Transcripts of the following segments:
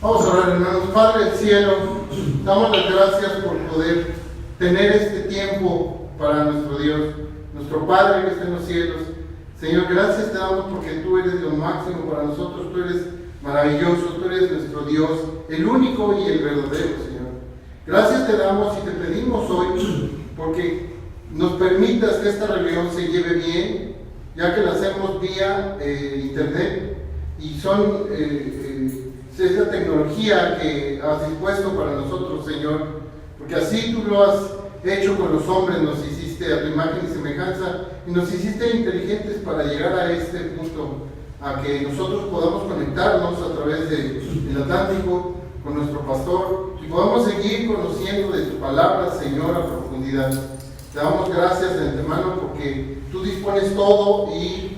Vamos a orar, hermanos. Padre del cielo, damos las gracias por poder tener este tiempo para nuestro Dios, nuestro Padre que está en los cielos. Señor, gracias te damos porque tú eres lo máximo para nosotros, tú eres maravilloso, tú eres nuestro Dios, el único y el verdadero, Señor. Gracias te damos y te pedimos hoy porque nos permitas que esta reunión se lleve bien, ya que la hacemos vía internet y son esa tecnología que has dispuesto para nosotros, Señor, porque así tú lo has hecho con los hombres, nos hiciste a tu imagen y semejanza y nos hiciste inteligentes para llegar a este punto, a que nosotros podamos conectarnos a través del Atlántico con nuestro pastor y podamos seguir conociendo de tu palabra, Señor, a profundidad. Te damos gracias de antemano porque tú dispones todo y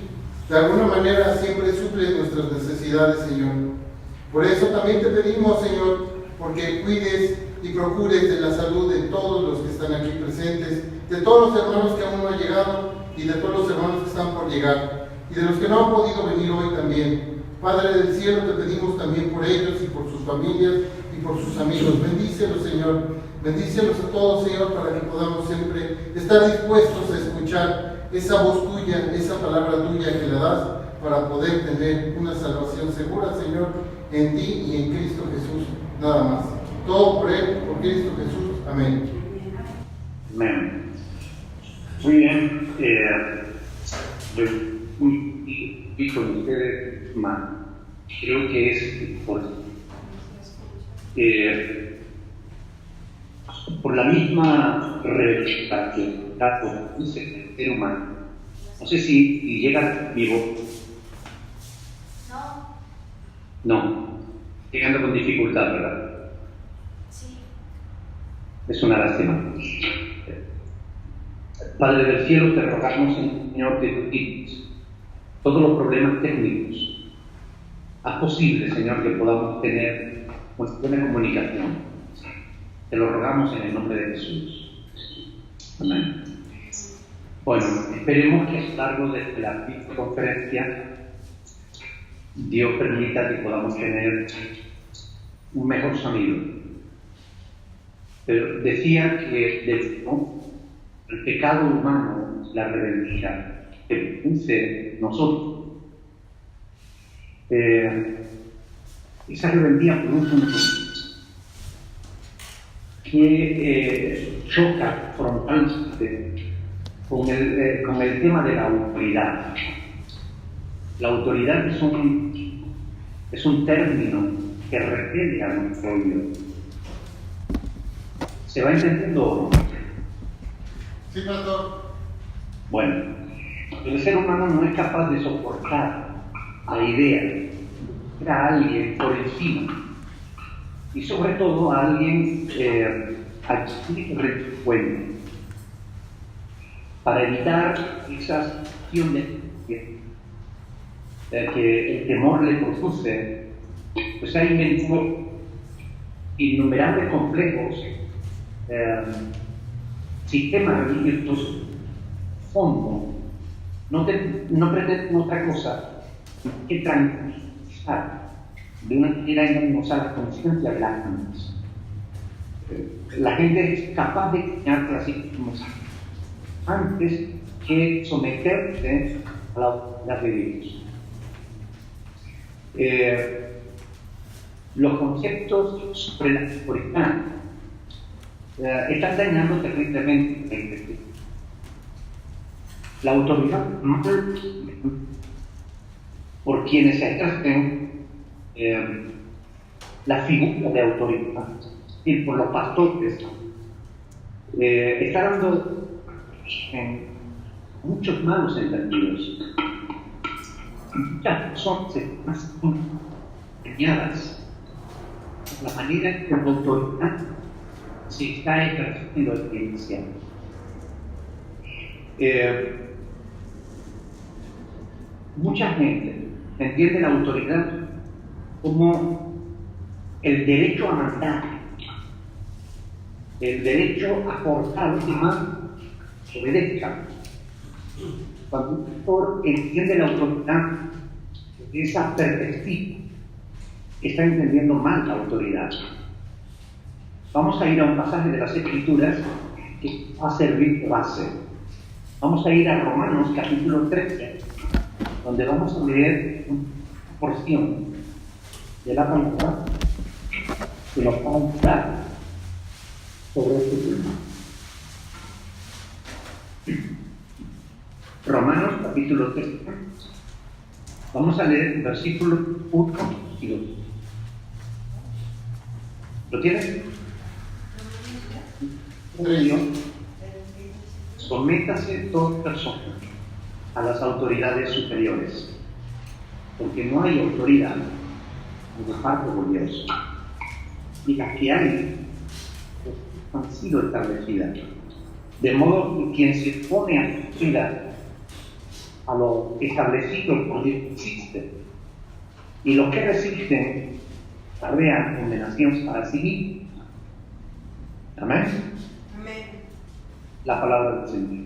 de alguna manera siempre suples nuestras necesidades, Señor. Por eso también te pedimos, Señor, porque cuides y procures de la salud de todos los que están aquí presentes, de todos los hermanos que aún no han llegado y de todos los hermanos que están por llegar y de los que no han podido venir hoy también. Padre del cielo, te pedimos también por ellos y por sus familias y por sus amigos. Bendícelos, Señor. Bendícelos a todos, Señor, para que podamos siempre estar dispuestos a escuchar esa voz tuya, esa palabra tuya que le das para poder tener una salvación segura, Señor, en ti y en Cristo Jesús, nada más. Todo por Él, por Cristo Jesús. Amén. Amén. Muy bien. Y con ustedes, creo que es por la misma rebeldía que da por el ser humano. No sé si llega vivo. No. Llegando con dificultad, ¿verdad? Sí. Es una lástima. Padre del cielo, te rogamos, Señor, que tú quites todos los problemas técnicos. Haz posible, Señor, que podamos tener una buena comunicación. Te lo rogamos en el nombre de Jesús. Amén. Bueno, esperemos que a lo largo de la conferencia Dios permita que podamos tener un mejor sonido. Pero decía que el pecado humano, la rebeldía que produce nosotros, esa rebeldía produce un que choca frontalmente con el tema de la autoridad. La autoridad es un término que refiere a nuestro oído. ¿Se va entendiendo? Sí, pastor. Bueno, el ser humano no es capaz de soportar la idea de ver a alguien por encima y sobre todo a alguien a quien recuente para evitar esa acción que el temor le produce, pues ha inventado innumerables complejos sistemas religiosos fondo. No pretenden otra cosa que tranquilizar de una manera engañosa la conciencia de las gentes. La gente es capaz de engañarse a sí misma antes que someterse a la autoridad de Dios. Los conceptos sobre la autoridad están dañando terriblemente la iglesia. La autoridad por quienes ejercen la figura de autoridad, y por los pastores, está dando muchos malos entendidos. Muchas personas están engañadas por la manera en que la autoridad se está ejerciendo en la iglesia. Mucha gente entiende la autoridad como el derecho a mandar, el derecho a forzar a los demás que obedezcan. Cuando un pastor entiende la autoridad de esa perspectiva, está entendiendo mal la autoridad. Vamos a ir a un pasaje de las Escrituras que va a servir de base. Vamos a ir a Romanos capítulo 13, donde vamos a leer una porción de la palabra que nos va a ayudar sobre este tema. Romanos capítulo 13. Vamos a leer versículos 1 y 2. ¿Lo tienes? Sométase toda persona a las autoridades superiores, porque no hay autoridad de parte de Dios, y las que hay han sido establecidas. De modo que quien se opone a la autoridad, a lo establecido por Dios existe, y los que resisten carrean condenación para sí mismos. Amén. Amén. La palabra del Señor.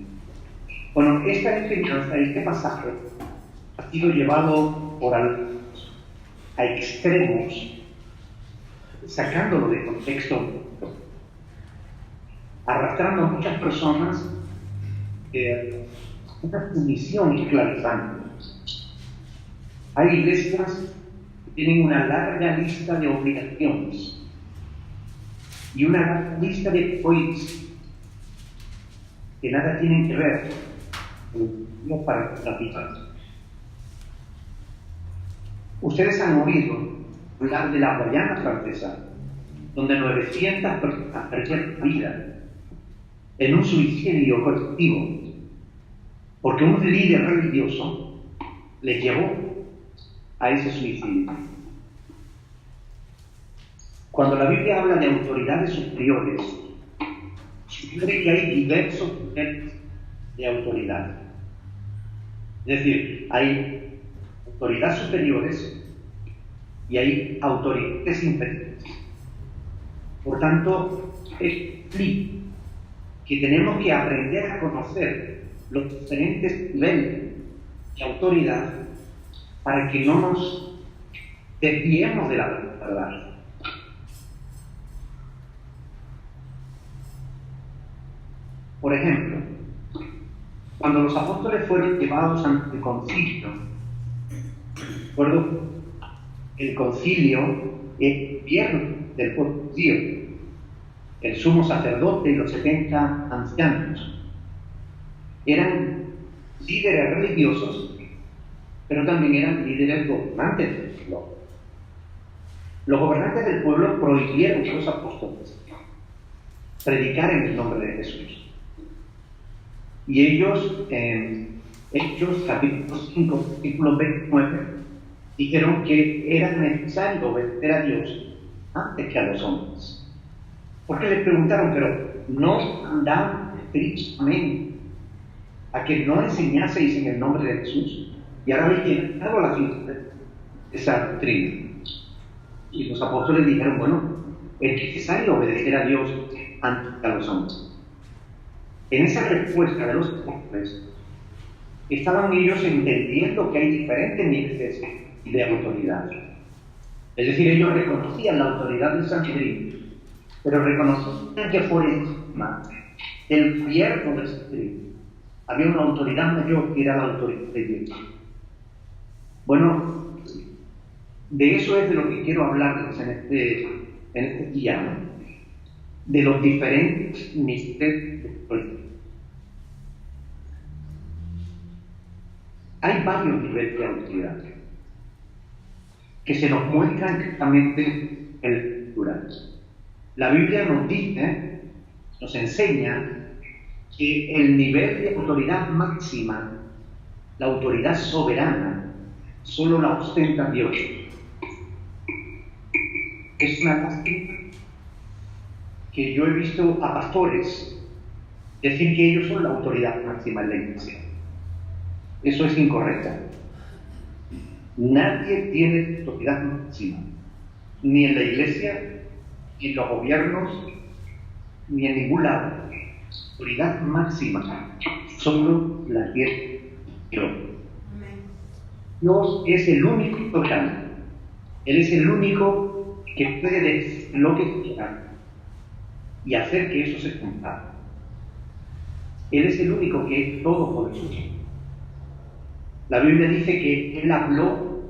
Bueno, esta enseñanza, este pasaje, ha sido llevado a extremos, sacándolo de contexto, arrastrando a muchas personas una sumisión esclavizante. Hay iglesias que tienen una larga lista de obligaciones y una larga lista de prohibiciones que nada tienen que ver con para la vida. Ustedes han oído hablar de la Guayana Francesa, donde 900 personas perdieron la vida en un suicidio colectivo, porque un líder religioso les llevó a ese suicidio. Cuando la Biblia habla de autoridades superiores, sugiere que hay diversos niveles de autoridad. Es decir, hay autoridades superiores y hay autoridades inferiores. Por tanto, explica que tenemos que aprender a conocer los diferentes niveles de autoridad para que no nos desviemos de la verdad. Por ejemplo, cuando los apóstoles fueron llevados ante el concilio, recuerdo el concilio es el gobierno del pueblo judío, el sumo sacerdote y los 70 ancianos eran líderes religiosos, pero también eran líderes gobernantes del pueblo. Los gobernantes del pueblo prohibieron a los apóstoles predicar en el nombre de Jesús. Y ellos, en Hechos capítulo 5, versículo 29, dijeron que era necesario obedecer a Dios antes que a los hombres. Porque les preguntaron, pero ¿no mandaban estrictamente a que no enseñaseis en el nombre de Jesús? Y ahora habéis llenado la fiesta de esa doctrina. Y los apóstoles dijeron, bueno, es necesario obedecer a Dios antes que a los hombres. En esa respuesta de los apóstoles, estaban ellos entendiendo que hay diferentes niveles de autoridad. Es decir, ellos reconocían la autoridad del Sanedrín, pero reconocían que por encima del gobierno del Sanedrín había una autoridad mayor que era la autoridad de Dios. Bueno, de eso es de lo que quiero hablarles en este día, ¿no? De los diferentes niveles de autoridad. Hay varios niveles de autoridad que se nos muestran claramente en la Escritura. La Biblia nos dice, nos enseña que el nivel de autoridad máxima, la autoridad soberana, solo la ostenta Dios. Es una lástima que yo he visto a pastores decir que ellos son la autoridad máxima en la iglesia. Eso es incorrecto. Nadie tiene autoridad máxima, ni en la iglesia, ni en los gobiernos, ni en ningún lado. Autoridad máxima solo la tiene Dios es el único soberano. Él es el único que puede decir lo que quiera y hacer que eso se cumpla. Él es el único que es todopoderoso. La Biblia dice que Él habló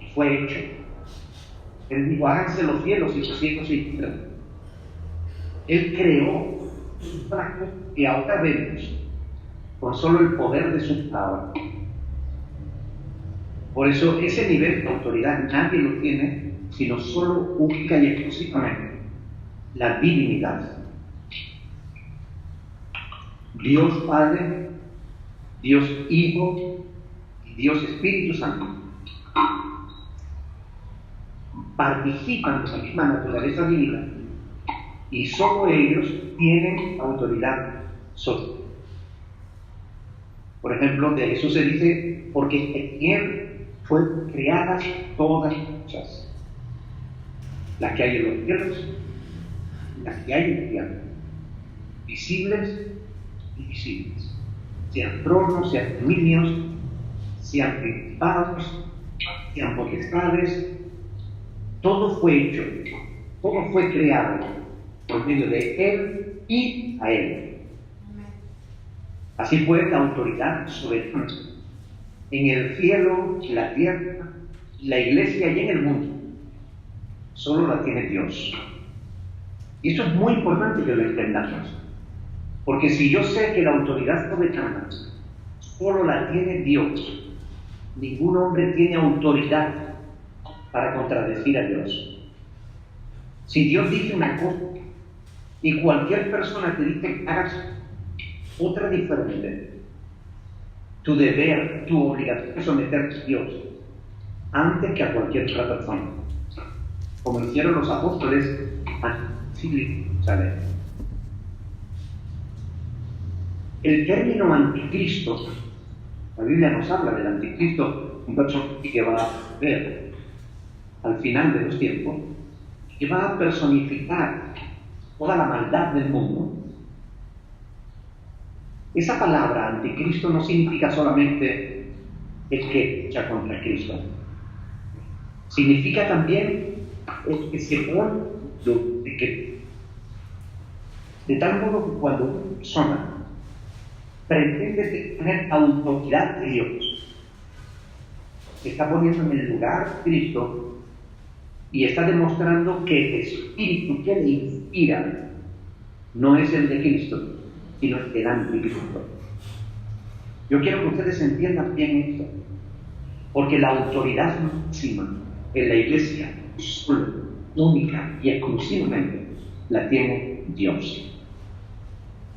y fue hecho. Él dijo, háganse los cielos y los cielos se hicieron. Él creó para que ahora vemos con solo el poder de su palabra. Por eso ese nivel de autoridad nadie lo tiene, sino solo única y exclusivamente la divinidad. Dios Padre, Dios Hijo y Dios Espíritu Santo participan de la misma naturaleza divina y solo ellos tienen autoridad sobre. Por ejemplo, de Jesús se dice, porque en Él fueron creadas todas las cosas, las que hay en los cielos, las que hay en la tierra, visibles y invisibles, sean tronos, sean dominios, sean principados, sean potestades. Todo fue hecho, todo fue creado por medio de Él y a Él. Así pues, la autoridad soberana en el cielo, la tierra, la iglesia y en el mundo, solo la tiene Dios. Y eso es muy importante que lo entendamos. Porque si yo sé que la autoridad soberana solo la tiene Dios, ningún hombre tiene autoridad para contradecir a Dios. Si Dios dice una cosa y cualquier persona te dice que hagas otra diferente, tu deber, tu obligación es someterte a Dios antes que a cualquier otra persona, como hicieron los apóstoles antes de Jerusalén. El término anticristo, la Biblia nos habla del anticristo, un personaje que va a ver al final de los tiempos, que va a personificar toda la maldad del mundo. Esa palabra anticristo no significa solamente el que lucha contra Cristo. Significa también el que se pone de que, de tal modo que cuando una persona pretende tener autoridad de Dios, se está poniendo en el lugar de Cristo y está demostrando que el espíritu que le inspira no es el de Cristo, sino el del anticristo. Yo quiero que ustedes entiendan bien esto, porque la autoridad máxima en la iglesia, solo, única y exclusivamente, la tiene Dios.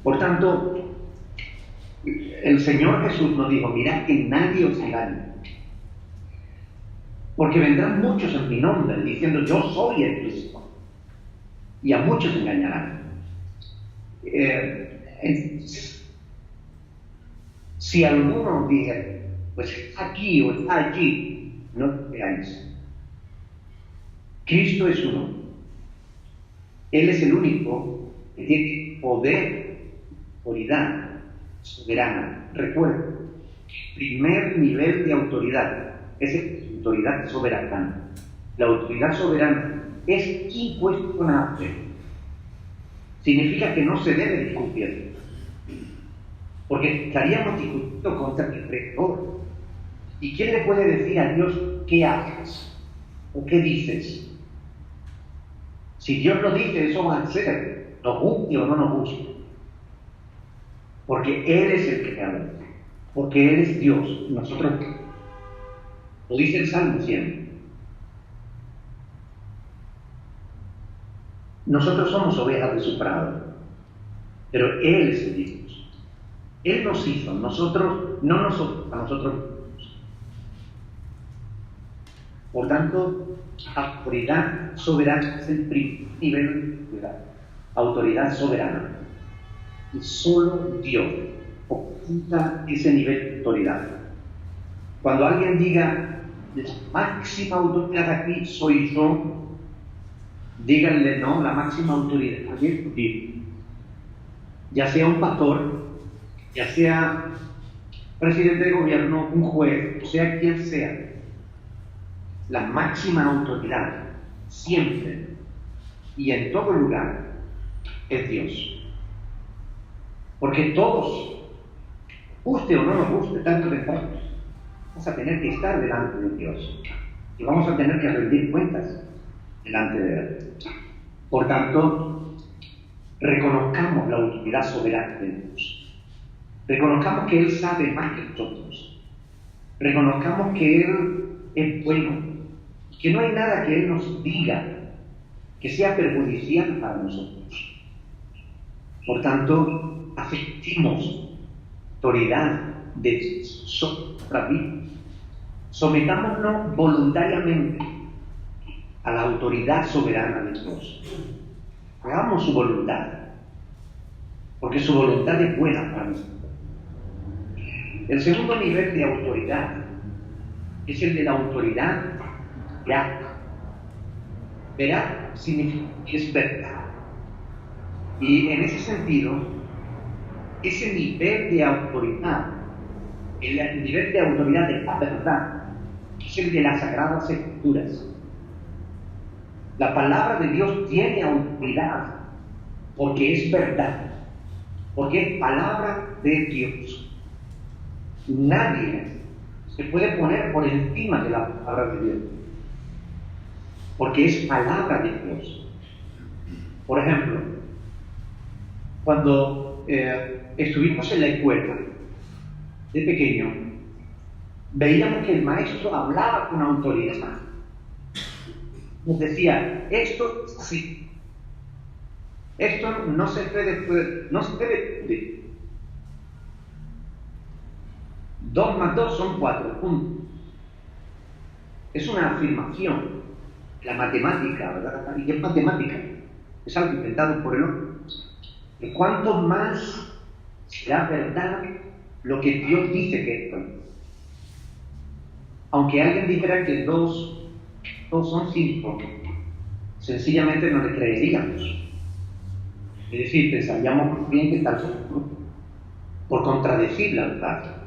Por tanto, el Señor Jesús nos dijo, mirad que nadie os engañe, porque vendrán muchos en mi nombre diciendo yo soy el Cristo, y a muchos engañarán. Si alguno dice, pues está aquí o está allí, no lo creáis. Cristo es uno. Él es el único que tiene poder, autoridad soberana. Recuerda, primer nivel de autoridad es la autoridad soberana. La autoridad soberana es incuestionable. Significa que no se debe discutir, porque estaríamos discutiendo contra el Creador. ¿Y quién le puede decir a Dios qué haces o qué dices? Si Dios lo dice, eso va a ser, nos guste o no nos guste. Porque Él es el creador, porque Él es Dios, nosotros lo dice el Salmo 100. Nosotros somos ovejas de su prado, pero Él es el Dios. Él nos hizo, nosotros, no nosotros, a nosotros. Por tanto, autoridad soberana es el primer nivel de autoridad. Autoridad soberana. Y solo Dios oculta ese nivel de autoridad. Cuando alguien diga, la máxima autoridad aquí soy yo, díganle, no, la máxima autoridad es Dios. Ya sea un pastor, ya sea presidente de gobierno, un juez, o sea quien sea, la máxima autoridad, siempre y en todo lugar, es Dios. Porque todos, guste o no nos guste, tanto de temprano, vamos a tener que estar delante de Dios y vamos a tener que rendir cuentas delante de Él. Por tanto, reconozcamos la autoridad soberana de Dios. Reconozcamos que Él sabe más que nosotros. Reconozcamos que Él es bueno, que no hay nada que Él nos diga que sea perjudicial para nosotros. Por tanto, aceptemos autoridad de nuestra vida. Sometámonos voluntariamente a la autoridad soberana de Dios. Hagamos su voluntad, porque su voluntad es buena para nosotros. El segundo nivel de autoridad es el de la autoridad veraz. Veraz significa que es verdad. Y en ese sentido, ese nivel de autoridad, el nivel de autoridad de la verdad, es el de las Sagradas Escrituras. La palabra de Dios tiene autoridad porque es verdad, porque es palabra de Dios. Nadie se puede poner por encima de la palabra de Dios, porque es palabra de Dios. Por ejemplo, cuando estuvimos en la escuela de pequeño, veíamos que el maestro hablaba con autoridad. Nos decía, esto es así. Esto no se puede, no se debe. 2 más 2 son 4, punto. Es una afirmación. La matemática, ¿verdad? ¿Y qué es matemática? Es algo inventado por el hombre. Y cuánto más será verdad lo que Dios dice que es verdad. Aunque alguien dijera que 2 son 5, sencillamente no le creeríamos. Es decir, pensaríamos bien que tal son, por contradecir la verdad.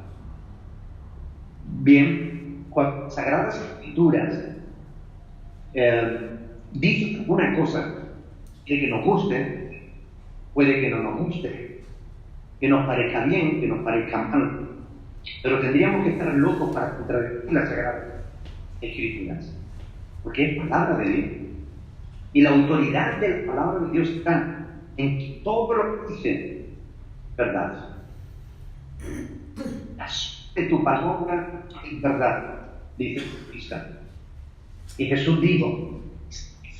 Bien, cuando las Sagradas Escrituras dicen alguna cosa, puede que nos guste, puede que no nos guste, que nos parezca bien, que nos parezca mal, pero tendríamos que estar locos para contradecir las Sagradas Escrituras, porque es palabra de Dios. Y la autoridad de la palabra de Dios está en que todo lo que dice verdad. De tu palabra es verdad, dice Cristo. Y Jesús dijo,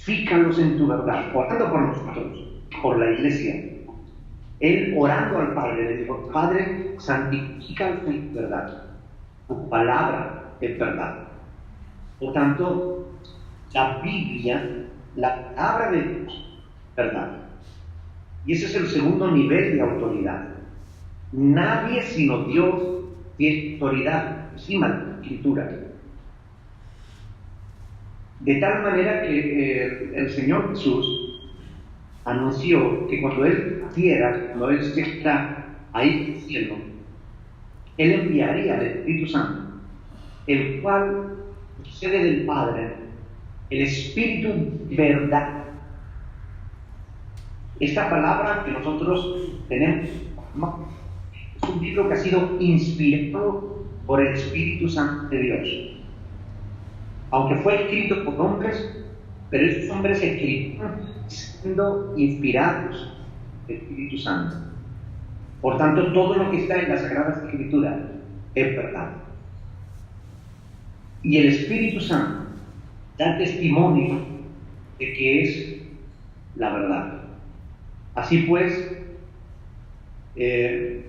fíjalos en tu verdad, orando por nosotros, por la iglesia. Él orando al Padre, le dijo, Padre, santifícalos en tu verdad. Tu palabra es verdad. Por tanto, la Biblia, la palabra de Dios, verdad. Y ese es el segundo nivel de autoridad. Nadie sino Dios tiene autoridad encima de la Escritura. De tal manera que el Señor Jesús anunció que cuando Él partiera, cuando Él está ahí en el cielo, Él enviaría al Espíritu Santo, el cual procede del Padre, el Espíritu de verdad. Esta palabra que nosotros tenemos es un libro que ha sido inspirado por el Espíritu Santo de Dios. Aunque fue escrito por hombres, pero esos hombres escribieron siendo inspirados del Espíritu Santo. Por tanto, todo lo que está en las Sagradas Escrituras es verdad. Y el Espíritu Santo da testimonio de que es la verdad. Así pues, ese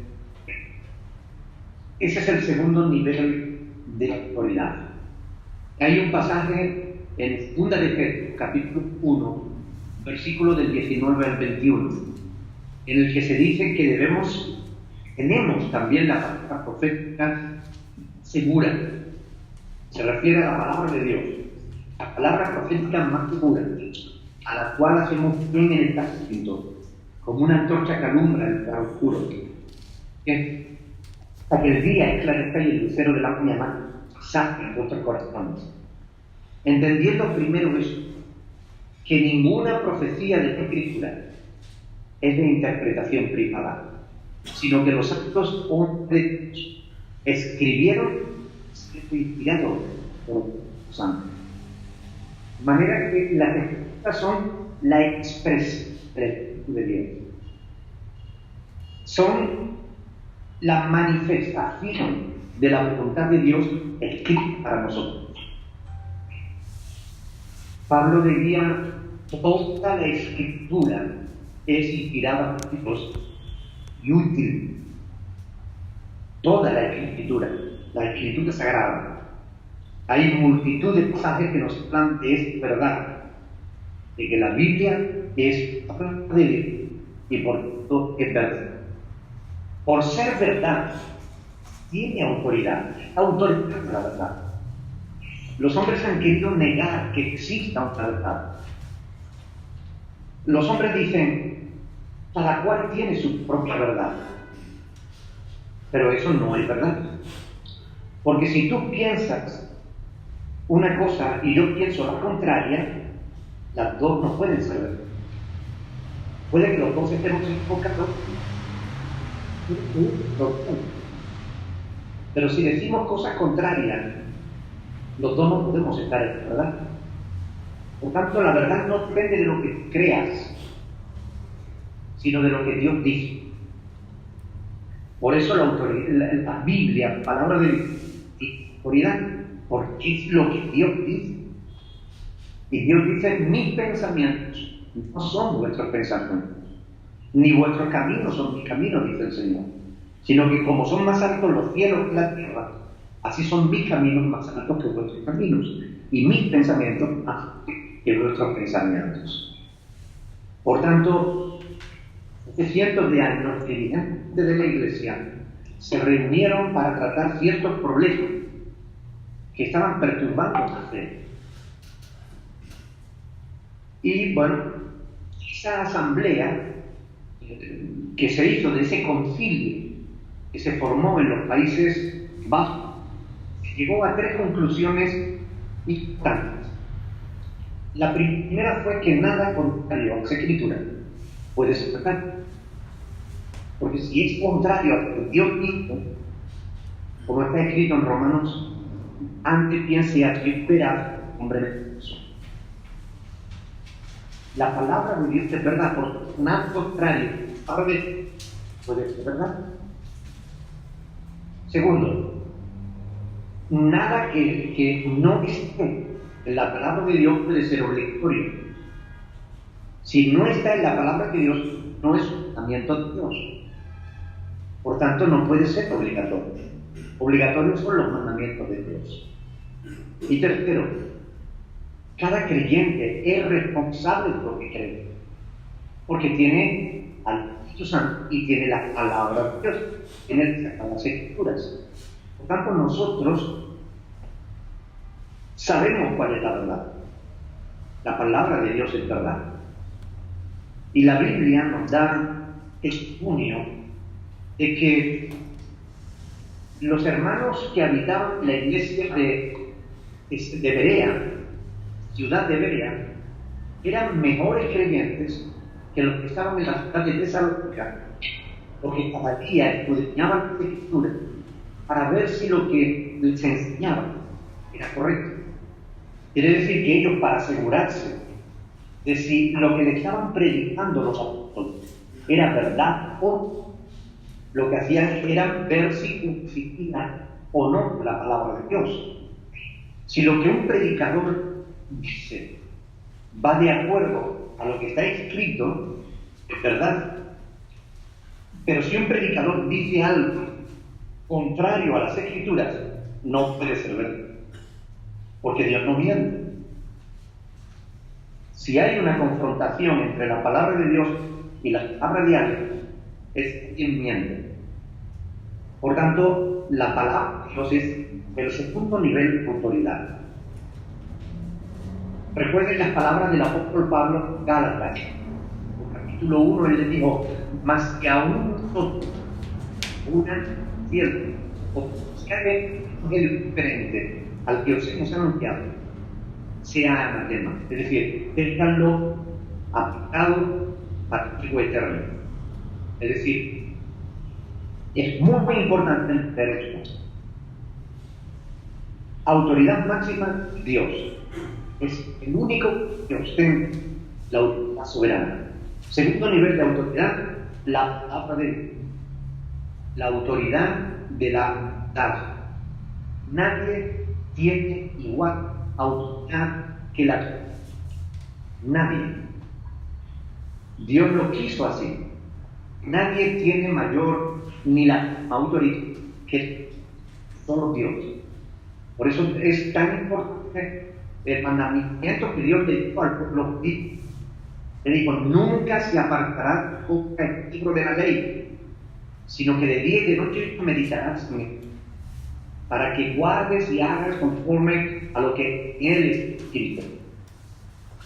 es el segundo nivel de autoridad. Hay un pasaje en 2 de Pedro, capítulo 1, versículo del 19 al 21, en el que se dice que tenemos también la palabra profética segura. Se refiere a la palabra de Dios, la palabra profética más segura, a la cual hacemos bien en el escrito, como una antorcha que alumbra el lugar oscuro. hasta que el día esclarezca y el lucero de la mañana saque en vuestros corazones. Entendiendo primero esto, que ninguna profecía de la Escritura es de interpretación privada, sino que los santos hombres de Dios escribieron inspirados por los santos. De manera que las Escrituras son la expresión del Espíritu de Dios. Son la manifestación de la voluntad de Dios escrita para nosotros. Pablo decía, toda la Escritura es inspirada por Dios y útil. Toda la Escritura sagrada. Hay multitud de pasajes que nos hablan de esta verdad, de que la Biblia es palabra de Dios y por tanto es verdad. Por ser verdad, tiene autoridad de la verdad. Los hombres han querido negar que exista una verdad. Los hombres dicen, cada cual tiene su propia verdad. Pero eso no es verdad. Porque si tú piensas una cosa y yo pienso la contraria, las dos no pueden ser verdad. Puede que los dos estemos equivocados, pero si decimos cosas contrarias, los dos no podemos estar en verdad. Por tanto, la verdad no depende de lo que creas, sino de lo que Dios dice. Por eso la Biblia, la palabra de Dios, tiene autoridad, porque es lo que Dios dice. Y Dios dice, mis pensamientos no son vuestros pensamientos, ni vuestros caminos son mis caminos, dice el Señor, sino que como son más altos los cielos que la tierra, así son mis caminos más altos que vuestros caminos, y mis pensamientos más altos que vuestros pensamientos. Por tanto, hace cientos de años, los dirigentes de la Iglesia se reunieron para tratar ciertos problemas que estaban perturbando la fe. Y bueno, esa asamblea que se hizo de ese concilio que se formó en los Países Bajos, llegó a tres conclusiones importantes. La primera fue que nada contrario a las Escrituras puede ser verdad. Porque si es contrario a lo que Dios dijo, como está escrito en Romanos, antes piense a Dios verá, hombre mentiroso. La palabra de Dios es verdad, porque nada contrario a veces puede ser verdad. Segundo, nada que no esté en la palabra de Dios puede ser obligatorio. Si no está en la palabra de Dios, no es un mandamiento de Dios. Por tanto, no puede ser obligatorio. Obligatorios son los mandamientos de Dios. Y tercero, cada creyente es responsable de lo que cree, porque tiene al Espíritu Santo y tiene la palabra de Dios, tiene las Escrituras. Por tanto, nosotros sabemos cuál es la verdad. La palabra de Dios es verdad. Y la Biblia nos da testimonio de que los hermanos que habitaban la iglesia de Berea, ciudad de Berea, eran mejores creyentes que los que estaban en la ciudad de Tesalónica, porque cada día escudriñaban las Escrituras para ver si lo que les enseñaban era correcto. Quiere decir que ellos, para asegurarse de si lo que les estaban predicando los apóstoles era verdad o no, lo que hacían era ver si cumplía o no la palabra de Dios. Si lo que un predicador dice va de acuerdo a lo que está escrito, es verdad. Pero si un predicador dice algo contrario a las Escrituras, no puede ser verdad, porque Dios no miente. Si hay una confrontación entre la palabra de Dios y la palabra de alguien, es quien miente. Por tanto, la palabra de Dios es el segundo nivel de autoridad. Recuerden las palabras del apóstol Pablo en Gálatas, en capítulo 1, él le dijo: mas que aún nosotros, una cierto o si hay un evangelio diferente al que os hemos anunciado, sea anatema. Es decir, déjanlo aplicado para el castigo eterno. Es decir, es muy importante entender esto. Autoridad máxima, Dios. Es el único que ostenta la autoridad soberana. Segundo nivel de autoridad, la palabra de Dios. La autoridad de la verdad. Nadie tiene igual autoridad que la Torah. Nadie. Dios lo quiso así. Nadie tiene mayor ni la autoridad que solo Dios. Por eso es tan importante el mandamiento que Dios le dio al pueblo judío. Le dijo: nunca se apartará el libro de la ley, sino que de día y de noche meditarás en él, para que guardes y hagas conforme a lo que Él es escrito.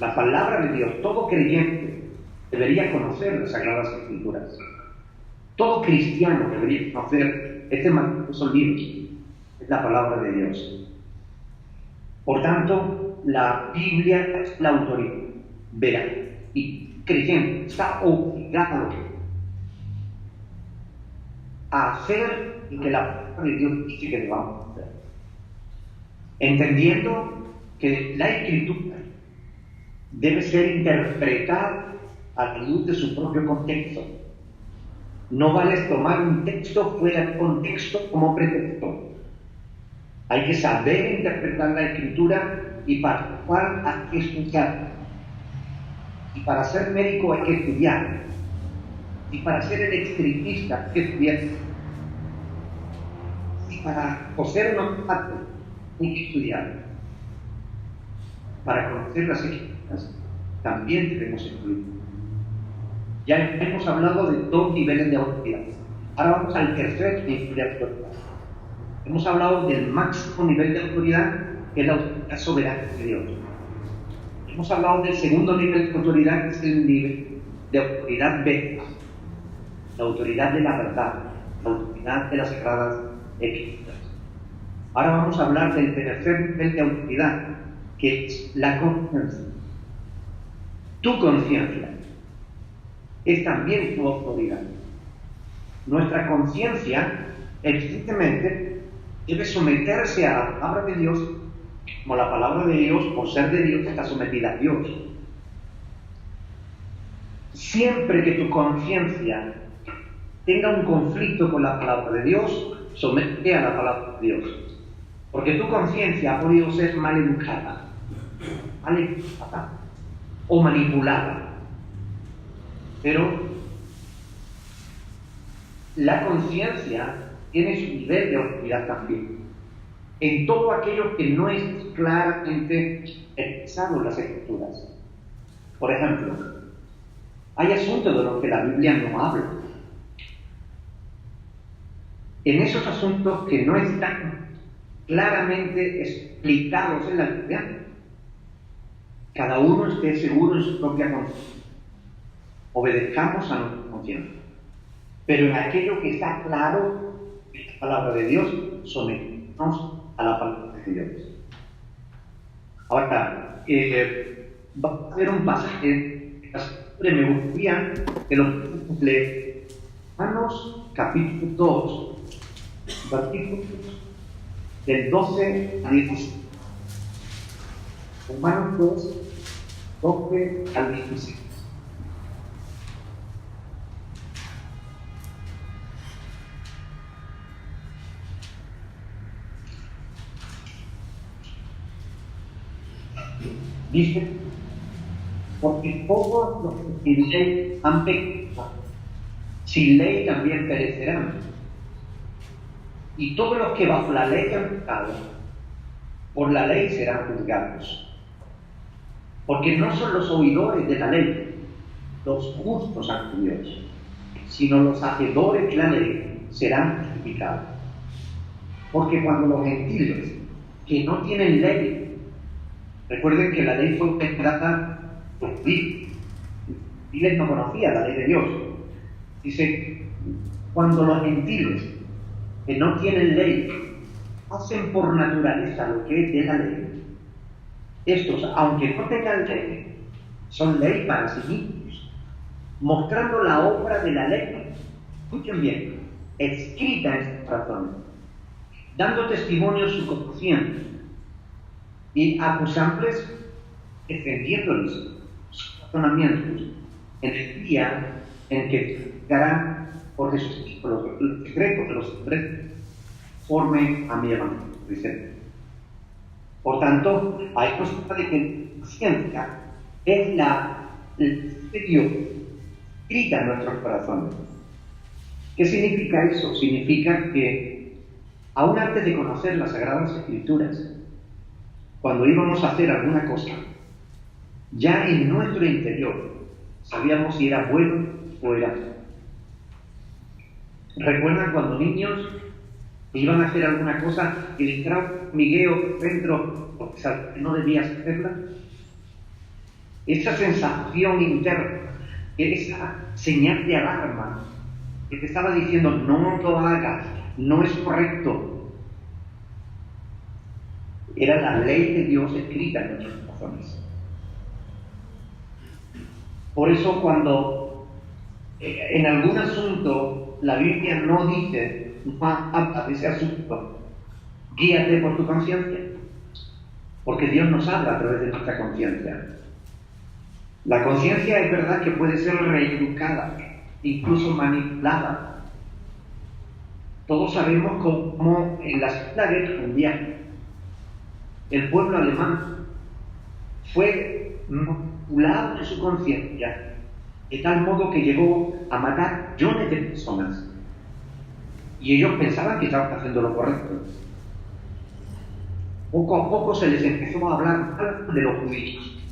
La palabra de Dios, todo creyente debería conocer las Sagradas Escrituras. Todo cristiano debería conocer este maravilloso libro, es la palabra de Dios. Por tanto, la Biblia es la autoridad veraz y creyente está obligado a hacer lo que la palabra de Dios dice que debamos hacer, entendiendo que la Escritura debe ser interpretada a la luz de su propio contexto. No vale tomar un texto fuera de contexto como pretexto. Hay que saber interpretar la Escritura y para lo cual hay que estudiar. Y para ser médico hay que estudiar. Y para ser electricista hay que estudiar. Y para coser unos zapatos hay que estudiar. Para conocer las Escrituras también debemos estudiar. Ya hemos hablado de dos niveles de autoridad. Ahora vamos al tercer nivel de autoridad. Hemos hablado del máximo nivel de autoridad, que es la autoridad soberana de Dios. Hemos hablado del segundo nivel de autoridad, que es el nivel de autoridad veraz, la autoridad de la verdad, la autoridad de las Sagradas Escrituras. Ahora vamos a hablar del tercer nivel de autoridad, que es la conciencia. Tu conciencia es también tu autoridad. Nuestra conciencia, evidentemente, debe someterse a la palabra de Dios, como la palabra de Dios, por ser de Dios, está sometida a Dios. Siempre que tu conciencia tenga un conflicto con la palabra de Dios, somete a la palabra de Dios. Porque tu conciencia ha podido ser mal educada o manipulada. Pero la conciencia tiene su nivel de autoridad también en todo aquello que no es claramente expresado en las Escrituras. Por ejemplo, hay asuntos de los que la Biblia no habla. En esos asuntos que no están claramente explicados en la Biblia, cada uno esté seguro en su propia conciencia. Obedezcamos a nuestra conciencia. Pero en aquello que está claro en la palabra de Dios, sometemos a la palabra de Dios. Ahora, vamos a hacer un pasaje que me gustaría que lo leer. Romanos capítulo 2, versículos del 12 al 16. Romanos 2, 12 al 16. Dice: porque todos los que sin ley han pecado, sin ley también perecerán. Y todos los que bajo la ley han pecado, por la ley serán juzgados. Porque no son los oidores de la ley los justos ante Dios, sino los hacedores de la ley serán justificados. Porque cuando los gentiles que no tienen ley, recuerden que la ley fue dada por los judíos, y les no conocía la ley de Dios. Dice, cuando los gentiles que no tienen ley, hacen por naturaleza lo que es de la ley. Estos, aunque no tengan ley, son ley para sí mismos, mostrando la obra de la ley, escuchen bien, escrita en sus corazones, dando testimonio de su conciencia y acusándoles, defendiéndoles sus razonamientos en el día en que darán por Jesús los secretos de los hombres, conforme a mi evangelio, dice. Por tanto, hay cosa de que la ciencia es la de Dios escrita en nuestros corazones. ¿Qué significa eso? Significa que, aún antes de conocer las Sagradas Escrituras, cuando íbamos a hacer alguna cosa, ya en nuestro interior sabíamos si era bueno o era malo. ¿Recuerdan cuando niños iban a hacer alguna cosa y les entraba un hormigueo dentro porque no debías hacerla? Esa sensación interna, esa señal de alarma que te estaba diciendo no lo hagas, no es correcto, era la ley de Dios escrita en nuestros corazones. Por eso cuando en algún asunto la Biblia no dice habla de ese asunto, guíate por tu conciencia, porque Dios nos habla a través de nuestra conciencia. La conciencia es verdad que puede ser reeducada, incluso manipulada. Todos sabemos cómo en la Segunda Guerra Mundial el pueblo alemán fue manipulado en su conciencia de tal modo que llegó a matar millones de personas y ellos pensaban que estaban haciendo lo correcto. Poco a poco se les empezó a hablar de los judíos,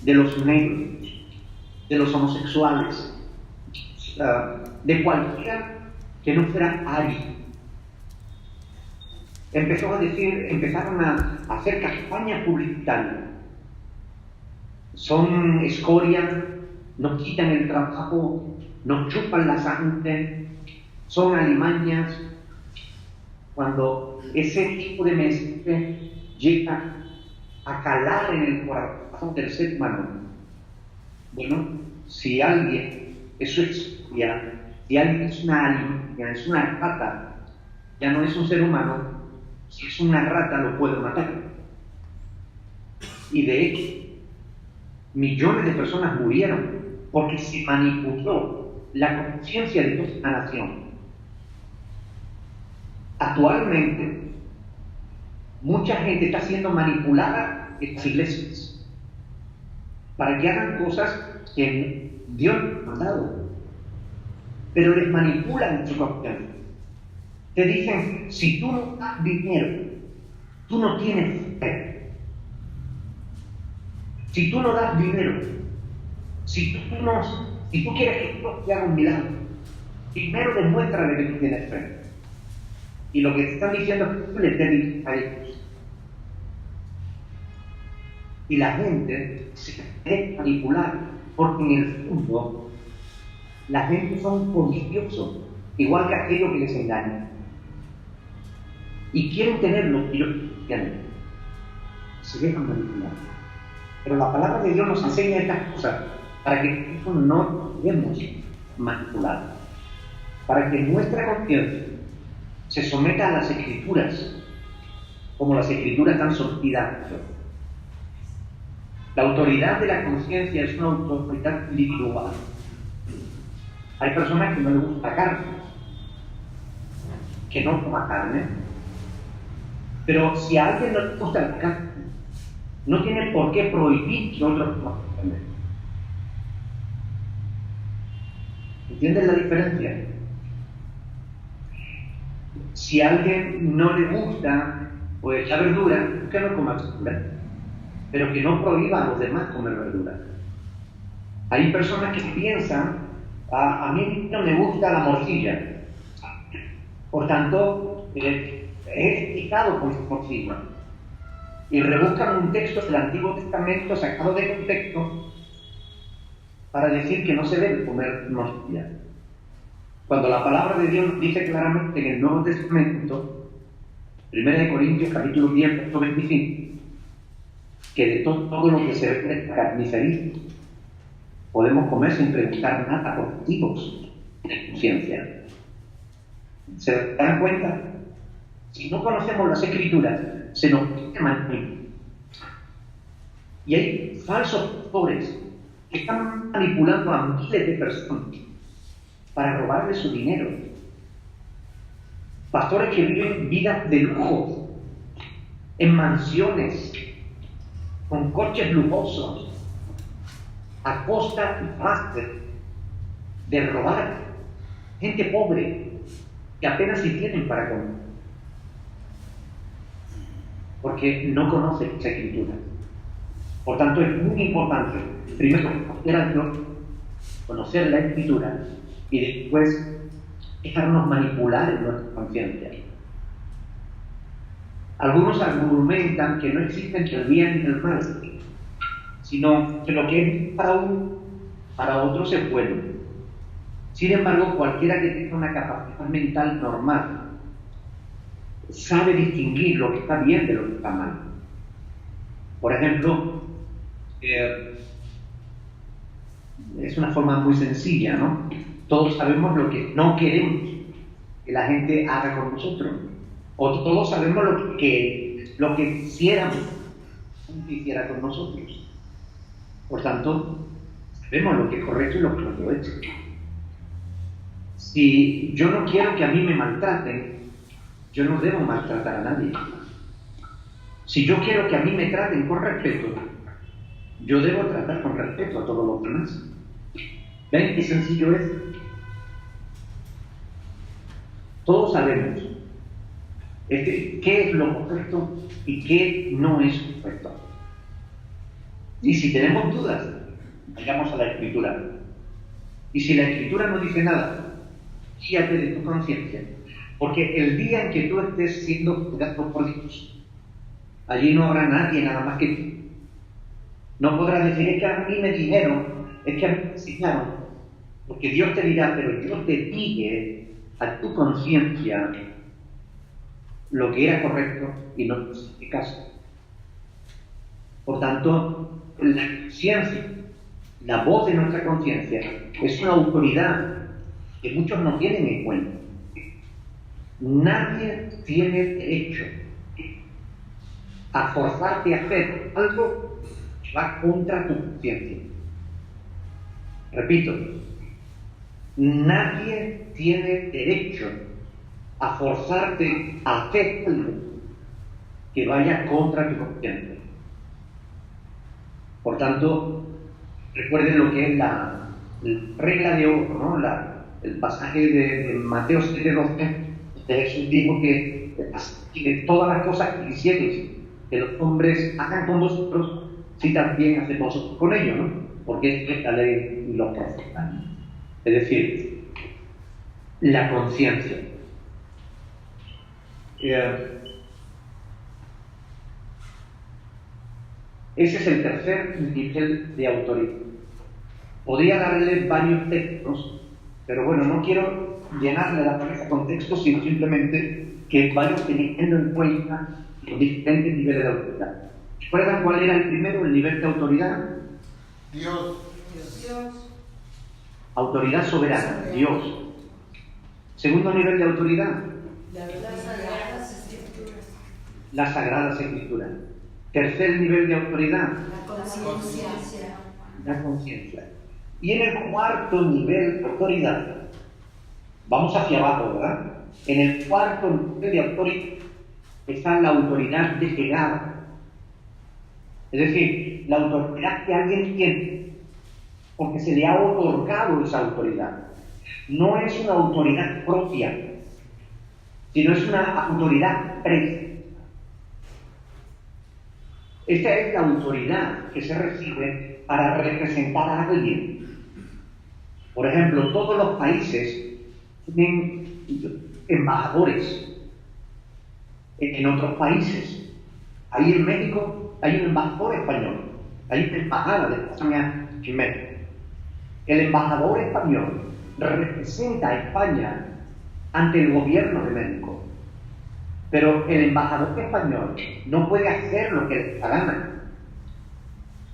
de los negros, de los homosexuales, de cualquiera que no fuera ario. Empezaron a hacer campañas publicitarias. Son escoria, nos quitan el trabajo, nos chupan la sangre, son alimañas. Cuando ese tipo de mensaje llega a calar en el corazón del ser humano, bueno, si alguien es su historia, si alguien es una alimaña, es una rata, ya no es un ser humano. Si es una rata lo puedo matar. Y de hecho, millones de personas murieron porque se manipuló la conciencia de toda la nación. Actualmente, mucha gente está siendo manipulada en las iglesias para que hagan cosas que Dios les ha mandado, pero les manipulan en su conciencia. Te dicen, si tú no das dinero, tú no tienes fe. Si tú no das dinero, si tú quieres que Dios te haga un milagro, primero demuéstrale que tú tienes fe. Y lo que te están diciendo es que tú les des a ellos. Y la gente se deja manipular, porque en el fondo la gente son codiciosos, igual que aquello que les engaña. Y quieren tener lo que ellos quieren. Se dejan manipular. Pero la palabra de Dios nos enseña estas cosas para que no podemos manipular. Para que nuestra conciencia se someta a las Escrituras, como las Escrituras están sometidas a Dios. La autoridad de la conciencia es una autoridad individual. Hay personas que no les gusta la carne, que no toma carne. Pero si a alguien no le gusta la carne, no tiene por qué prohibir que otros coman carne. ¿Entienden la diferencia? Si a alguien no le gusta pues la verdura, que no coma verdura, pero que no prohíba a los demás comer verdura. Hay personas que piensan, a mí no me gusta la morcilla, por tanto, es explicado por su morcilla. Y rebuscan un texto del Antiguo Testamento sacado de contexto para decir que no se debe comer morcilla. Cuando la palabra de Dios dice claramente en el Nuevo Testamento, 1 Corintios capítulo 10, verso 25, que de todo lo que se ve en la carnicería podemos comer sin preguntar nada por motivos de conciencia. ¿Se dan cuenta? Si no conocemos las Escrituras, se nos manipulan. Y hay falsos pastores que están manipulando a miles de personas para robarles su dinero. Pastores que viven vidas de lujo, en mansiones, con coches lujosos, a costa y base de robar gente pobre que apenas si tienen para comer, porque no conocen esa Escritura. Por tanto, es muy importante, primero, conocer a Dios, conocer la Escritura, y después dejarnos manipular en nuestra conciencia. Algunos argumentan que no existe el bien y el mal, sino que lo que es para uno, para otros es bueno. Sin embargo, cualquiera que tenga una capacidad mental normal sabe distinguir lo que está bien de lo que está mal. Por ejemplo, es una forma muy sencilla, ¿no? Todos sabemos lo que no queremos que la gente haga con nosotros, o todos sabemos lo que quisiéramos que hiciera con nosotros. Por tanto, sabemos lo que es correcto y lo que no es. Si yo no quiero que a mí me maltraten, yo no debo maltratar a nadie. Si yo quiero que a mí me traten con respeto, yo debo tratar con respeto a todos los demás. ¿Ven qué sencillo es? Todos sabemos qué es lo correcto y qué no es correcto. Y si tenemos dudas, vayamos a la Escritura. Y si la Escritura no dice nada, guíate de tu conciencia. Porque el día en que tú estés siendo juzgado por Dios, allí no habrá nadie nada más que tú. No podrás decir, es que a mí me dijeron, es que a mí me enseñaron. Porque Dios te dirá, pero yo te dije a tu conciencia lo que era correcto y no te hiciste caso. Por tanto, la conciencia, la voz de nuestra conciencia, es una autoridad que muchos no tienen en cuenta. Nadie tiene derecho a forzarte a hacer algo que va contra tu conciencia. Repito, nadie tiene derecho a forzarte a hacer algo que vaya contra tu conciencia. Por tanto, recuerden lo que es la regla de oro, ¿no? El pasaje de Mateo 7:12. Jesús dijo que todas las cosas que quisierais que los hombres hagan con vosotros, si también hacéis vosotros con ellos, ¿no? Porque esto es la ley y los profetas. Es decir, la conciencia. Ese es el tercer nivel de autoridad. Podría darle varios textos, pero bueno, no quiero llenarle la cabeza con textos, sino simplemente que vayan teniendo en cuenta los diferentes niveles de autoridad. ¿Recuerdan cuál era el primero, el nivel de autoridad? Dios. Autoridad soberana, Dios. Segundo nivel de autoridad, las Sagradas Escrituras. Tercer nivel de autoridad, la conciencia. Y en el cuarto nivel de autoridad, vamos hacia abajo, ¿verdad? En el cuarto nivel de autoridad está la autoridad delegada. Es decir, la autoridad que alguien tiene porque se le ha otorgado esa autoridad. No es una autoridad propia, sino es una autoridad presta. Esta es la autoridad que se recibe para representar a alguien. Por ejemplo, todos los países tienen embajadores en otros países. Ahí en México hay un embajador español, hay una embajada de España en México. El embajador español representa a España ante el gobierno de México, pero el embajador español no puede hacer lo que le da gana.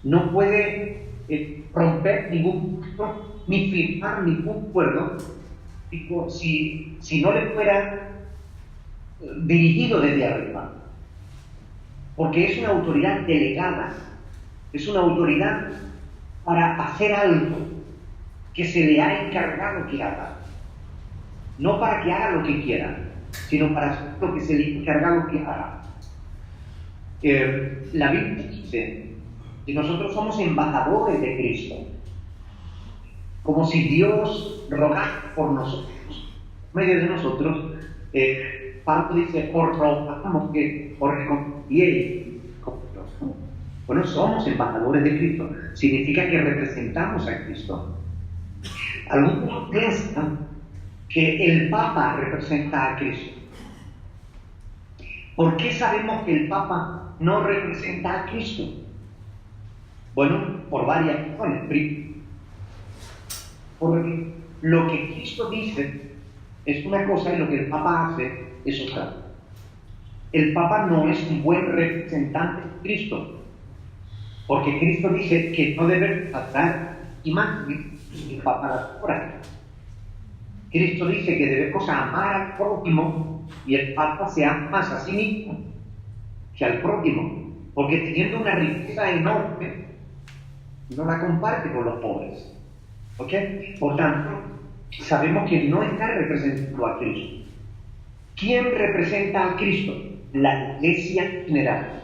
No puede romper ningún punto ni firmar ningún acuerdo si no le fuera dirigido desde arriba, porque es una autoridad delegada, es una autoridad para hacer algo que se le ha encargado que haga, no para que haga lo que quiera, sino para hacer lo que se le ha encargado que haga. La Biblia dice que nosotros somos embajadores de Cristo, como si Dios rogara por nosotros, en medio de nosotros. Pablo dice, por rogamos que os reconciliéis con Dios. Bueno, somos embajadores de Cristo, significa que representamos a Cristo. Algunos piensan que el Papa representa a Cristo. ¿Por qué sabemos que el Papa no representa a Cristo? Bueno, por varias razones. Porque lo que Cristo dice es una cosa y lo que el Papa hace es otra. El Papa no es un buen representante de Cristo, porque Cristo dice que no debe tratar imagen y el Papa la fuera. Cristo dice que debemos amar al prójimo y el Papa se ama más a sí mismo que al prójimo, porque teniendo una riqueza enorme no la comparte con los pobres. ¿Ok? Por tanto, sabemos que no está representando a Cristo. ¿Quién representa a Cristo? La Iglesia en general.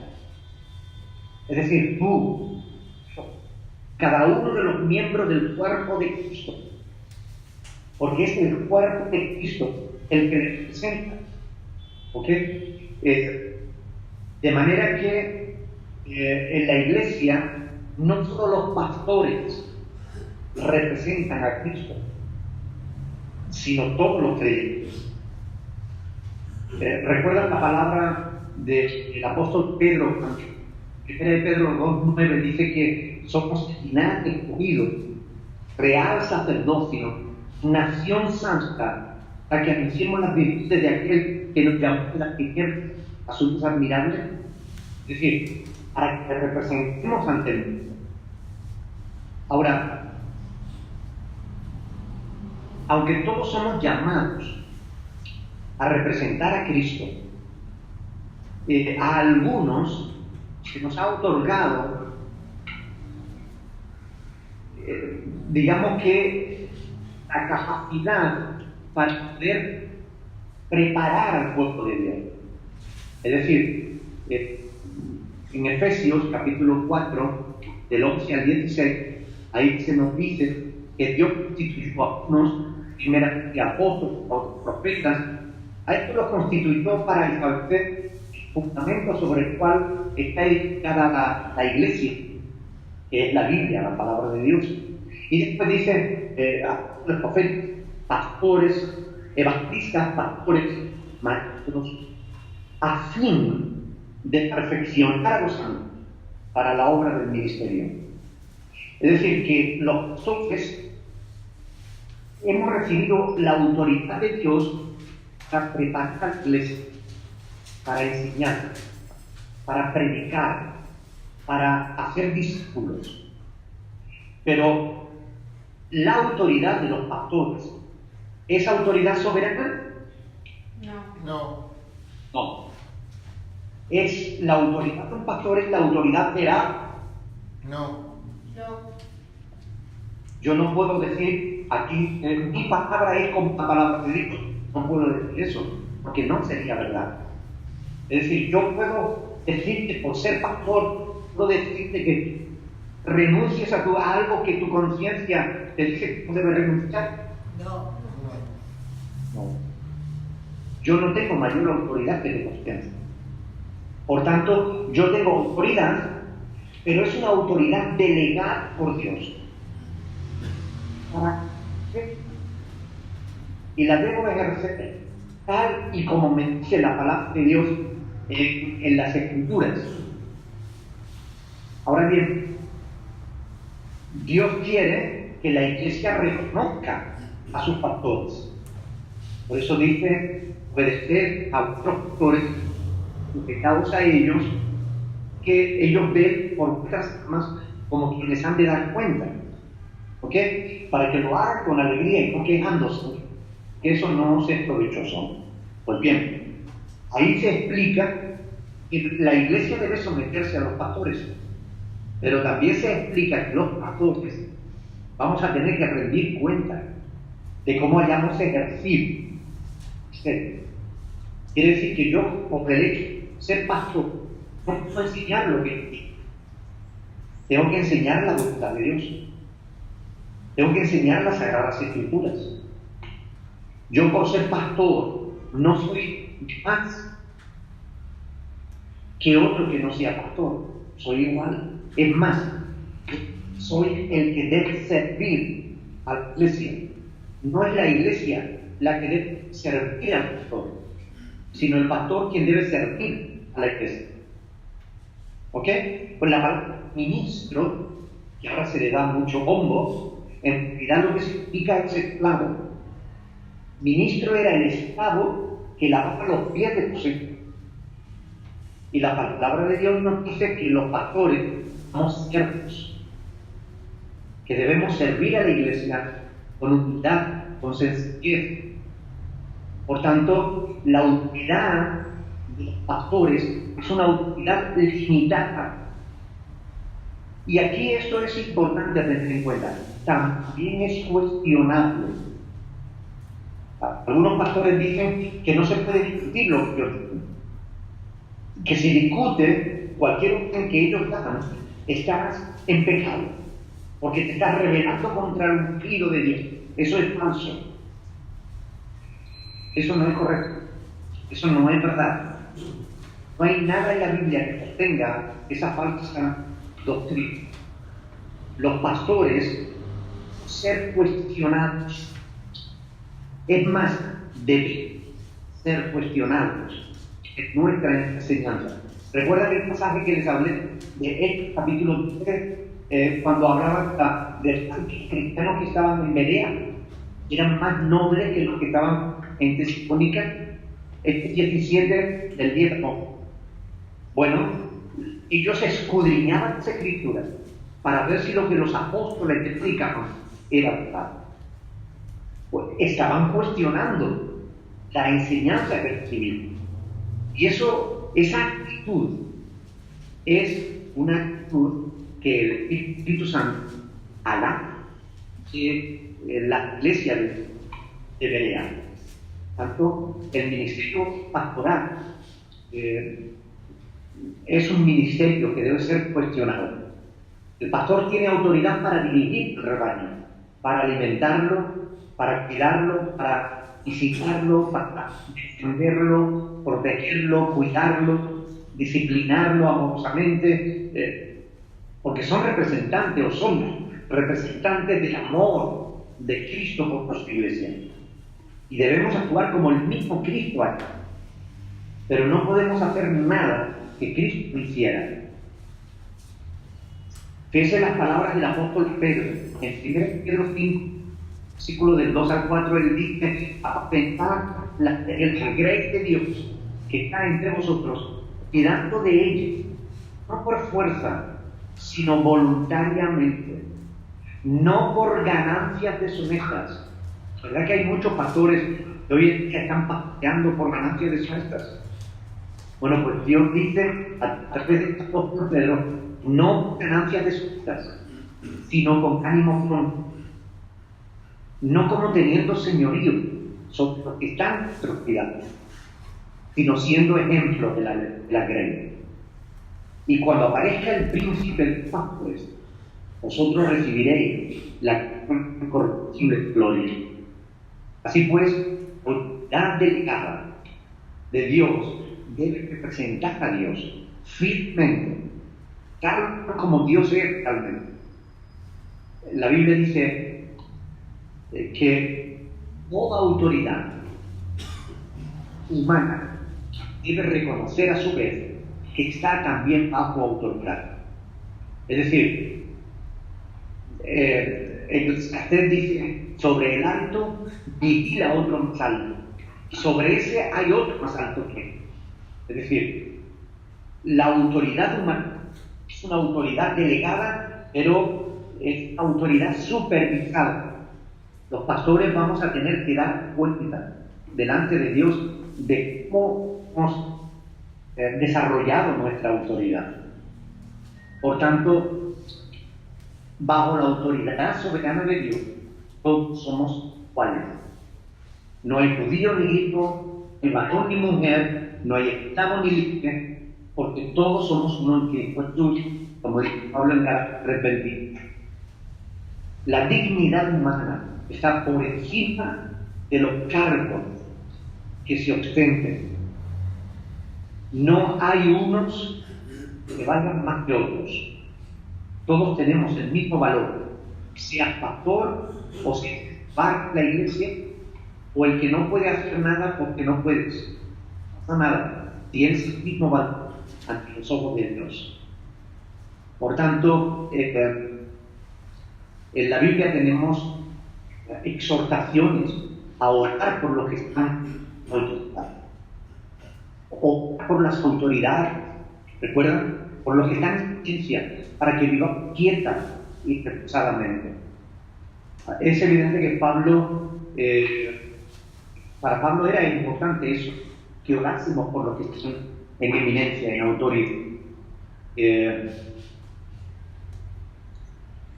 Es decir, tú, cada uno de los miembros del cuerpo de Cristo, porque es el cuerpo de Cristo el que representa. ¿Ok? De manera que en la Iglesia no solo los pastores representan a Cristo, sino todos los creyentes. ¿Recuerdan la palabra del apóstol Pedro? 1 Pedro 2:9 dice que somos linaje escogido, real sacerdocio, nación santa, para que anunciemos las virtudes de aquel que nos llamó de las tinieblas a su luz admirable. Es decir, para que representemos ante el mundo. Ahora, aunque todos somos llamados a representar a Cristo, a algunos se nos ha otorgado, digamos que, la capacidad para poder preparar al pueblo de Dios. Es decir, en Efesios capítulo 4, del 11 al 16, ahí se nos dice que Dios constituyó a unos primeramente apóstoles, otros profetas. A esto los constituyó para establecer el fundamento sobre el cual está edificada la iglesia, que es la Biblia, la palabra de Dios. Y después dice los profetas, pastores, evangelistas, pastores, maestros, a fin de perfeccionar a los santos para la obra del ministerio. Es decir, que los pastores hemos recibido la autoridad de Dios para preparar a la iglesia, para enseñar, para predicar, para hacer discípulos. Pero la autoridad de los pastores, ¿es autoridad soberana? No. No. ¿Es la autoridad de un pastor, es la autoridad veraz? No. Yo no puedo decir aquí, mi palabra es como la palabra de Dios. No puedo decir eso, porque no sería verdad. Es decir, yo puedo decirte, por ser pastor, puedo decirte que renuncies a algo que tu conciencia te dice que no debes renunciar. No. Yo no tengo mayor autoridad que tu conciencia. Por tanto, yo tengo autoridad, pero es una autoridad delegada por Dios. ¿Para qué? Y la debo ejercer tal y como me dice la palabra de Dios en las Escrituras. Ahora bien, Dios quiere que la iglesia reconozca a sus pastores. Por eso dice, obedecer a vuestros pastores, sujetados a ellos, que ellos ven por vuestras almas como quienes han de dar cuenta. ¿Ok? Para que lo hagan con alegría y no quejándose, que eso no es provechoso. Pues bien, ahí se explica que la iglesia debe someterse a los pastores, pero también se explica que los pastores vamos a tener que rendir cuenta de cómo hayamos ejercido. Quiere decir que yo, por el hecho de ser pastor, no puedo enseñar lo que tengo que enseñar la voluntad de Dios. Tengo que enseñar las Sagradas Escrituras. Yo, por ser pastor, no soy más que otro que no sea pastor. Soy igual. Es más, soy el que debe servir a la iglesia. No es la iglesia la que debe servir al pastor, sino el pastor quien debe servir a la iglesia. ¿Ok? Pues la palabra ministro, que ahora se le da mucho bombo, en realidad lo que significa es esclavo. Ministro era el esclavo que lavaba los pies de tu Señor. Y la palabra de Dios nos dice que los pastores somos siervos, que debemos servir a la iglesia con humildad, con sencillez. Por tanto, la autoridad de los pastores es una autoridad limitada. Y aquí esto es importante tener en cuenta. También es cuestionable. Algunos pastores dicen que no se puede discutir lo que ellos dicen. Que si discute cualquier orden que ellos hagan, estás en pecado, porque te estás rebelando contra el ungido de Dios. Eso es falso. Eso no es correcto. Eso no es verdad. No hay nada en la Biblia que sostenga esa falsa doctrina. Los pastores ser cuestionados. Es más, deben ser cuestionados. Es nuestra enseñanza. ¿Recuerdan el pasaje que les hablé de Hechos capítulo 3, cuando hablaba de los cristianos que estaban en Berea? Eran más nobles que los que estaban en Tesalónica. Este 17 del 10. Bueno, ellos escudriñaban las Escrituras para ver si lo que los apóstoles explicaban era verdad. Pues estaban cuestionando la enseñanza que recibían. Y esa actitud es una actitud que el Espíritu Santo hará en la iglesia de Berea. Tanto el ministerio pastoral es un ministerio que debe ser cuestionado. El pastor tiene autoridad para dirigir el rebaño, para alimentarlo, para cuidarlo, para visitarlo, para defenderlo, protegerlo, cuidarlo, disciplinarlo amorosamente, porque son representantes o son representantes del amor de Cristo por su iglesia. Y debemos actuar como el mismo Cristo hace. Pero no podemos hacer nada que Cristo no hiciera. Fíjense las palabras del apóstol Pedro, en 1 Pedro 5, versículo del 2 al 4, él dice: apacentad el grey de Dios que está entre vosotros, cuidando de ella, no por fuerza, sino voluntariamente, no por ganancias deshonestas. ¿Verdad que hay muchos pastores que hoy en día están paseando por ganancias deshonestas? Bueno, pues Dios dice a través de este apóstol Pedro: no por ganancias deshonestas, sino con ánimo pronto, no como teniendo señorío sobre los que están nuestros cuidados, sino siendo ejemplos de la grey. Y cuando aparezca el príncipe de los pastores, vosotros recibiréis la incorruptible gloria. Así pues, la autoridad delegada de Dios debe representar a Dios firmemente, tal como Dios es realmente. La Biblia dice que toda autoridad humana debe reconocer a su vez que está también bajo autoridad. Es decir, Eclesiastés dice, sobre el alto vigila otro más alto, y sobre ese hay otro más alto que él. Es decir, la autoridad humana es una autoridad delegada, pero es una autoridad supervisada. Los pastores vamos a tener que dar cuenta delante de Dios de cómo hemos desarrollado nuestra autoridad. Por tanto, bajo la autoridad soberana de Dios, todos somos iguales. No hay judío ni griego, ni varón ni mujer, no hay esclavo ni libre, porque todos somos uno en Cristo Jesús, como dice Pablo en Gálatas 3:20. La dignidad humana está por encima de los cargos que se ostenten. No hay unos que valgan más que otros. Todos tenemos el mismo valor, seas pastor o seas parte de la iglesia, o el que no puede hacer nada porque no puedes. No pasa nada, tienes el mismo valor ante los ojos de Dios. Por tanto, en la Biblia tenemos exhortaciones a orar por los que están en autoridad, o por las autoridades, ¿recuerdan? Por los que están en ciencia, para que vivamos quietas y reposadamente. Es evidente que para Pablo era importante eso, que orásemos por los que están en eminencia, en autoridad.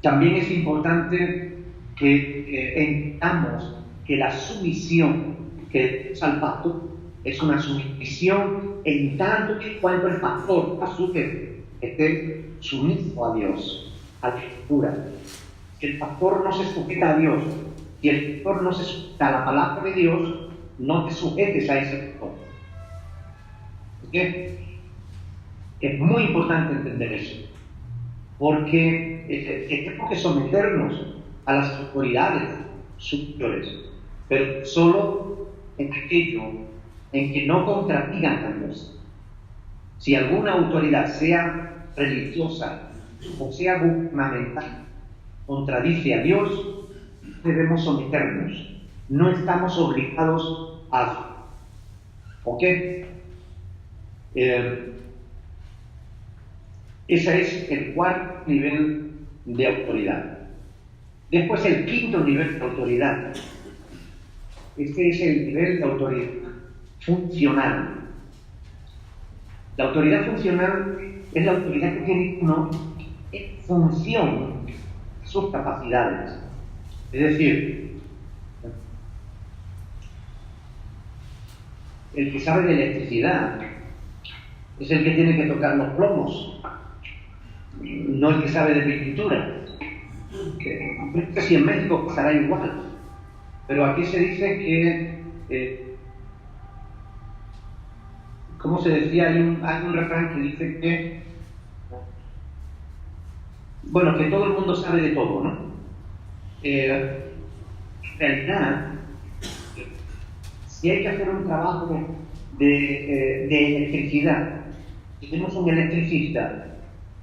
También es importante que entendamos que la sumisión que tenemos al pastor es una sumisión en tanto que cuando el pastor a su vez esté sumiso a Dios, a la Escritura. Si el pastor no se sujeta a Dios, si el pastor no se sujeta a la palabra de Dios, no te sujetes a ese pastor. ¿Por qué? Es muy importante entender eso, porque tenemos que someternos a las autoridades superiores, pero solo en aquello en que no contradigan a Dios. Si alguna autoridad, sea religiosa o sea gubernamental, contradice a Dios, debemos someternos. No estamos obligados a hacerlo. ¿Ok? Ese es el cuarto nivel de autoridad. Después, el quinto nivel de autoridad. Este es el nivel de autoridad funcional. La autoridad funcional es la autoridad que tiene uno en función de sus capacidades. Es decir, el que sabe de electricidad es el que tiene que tocar los plomos, no el que sabe de pintura. No sé si en México pasará igual, pero aquí se dice que ¿cómo se decía? Hay un refrán que dice que, bueno, que todo el mundo sabe de todo, ¿no? En realidad, si hay que hacer un trabajo de electricidad, si tenemos un electricista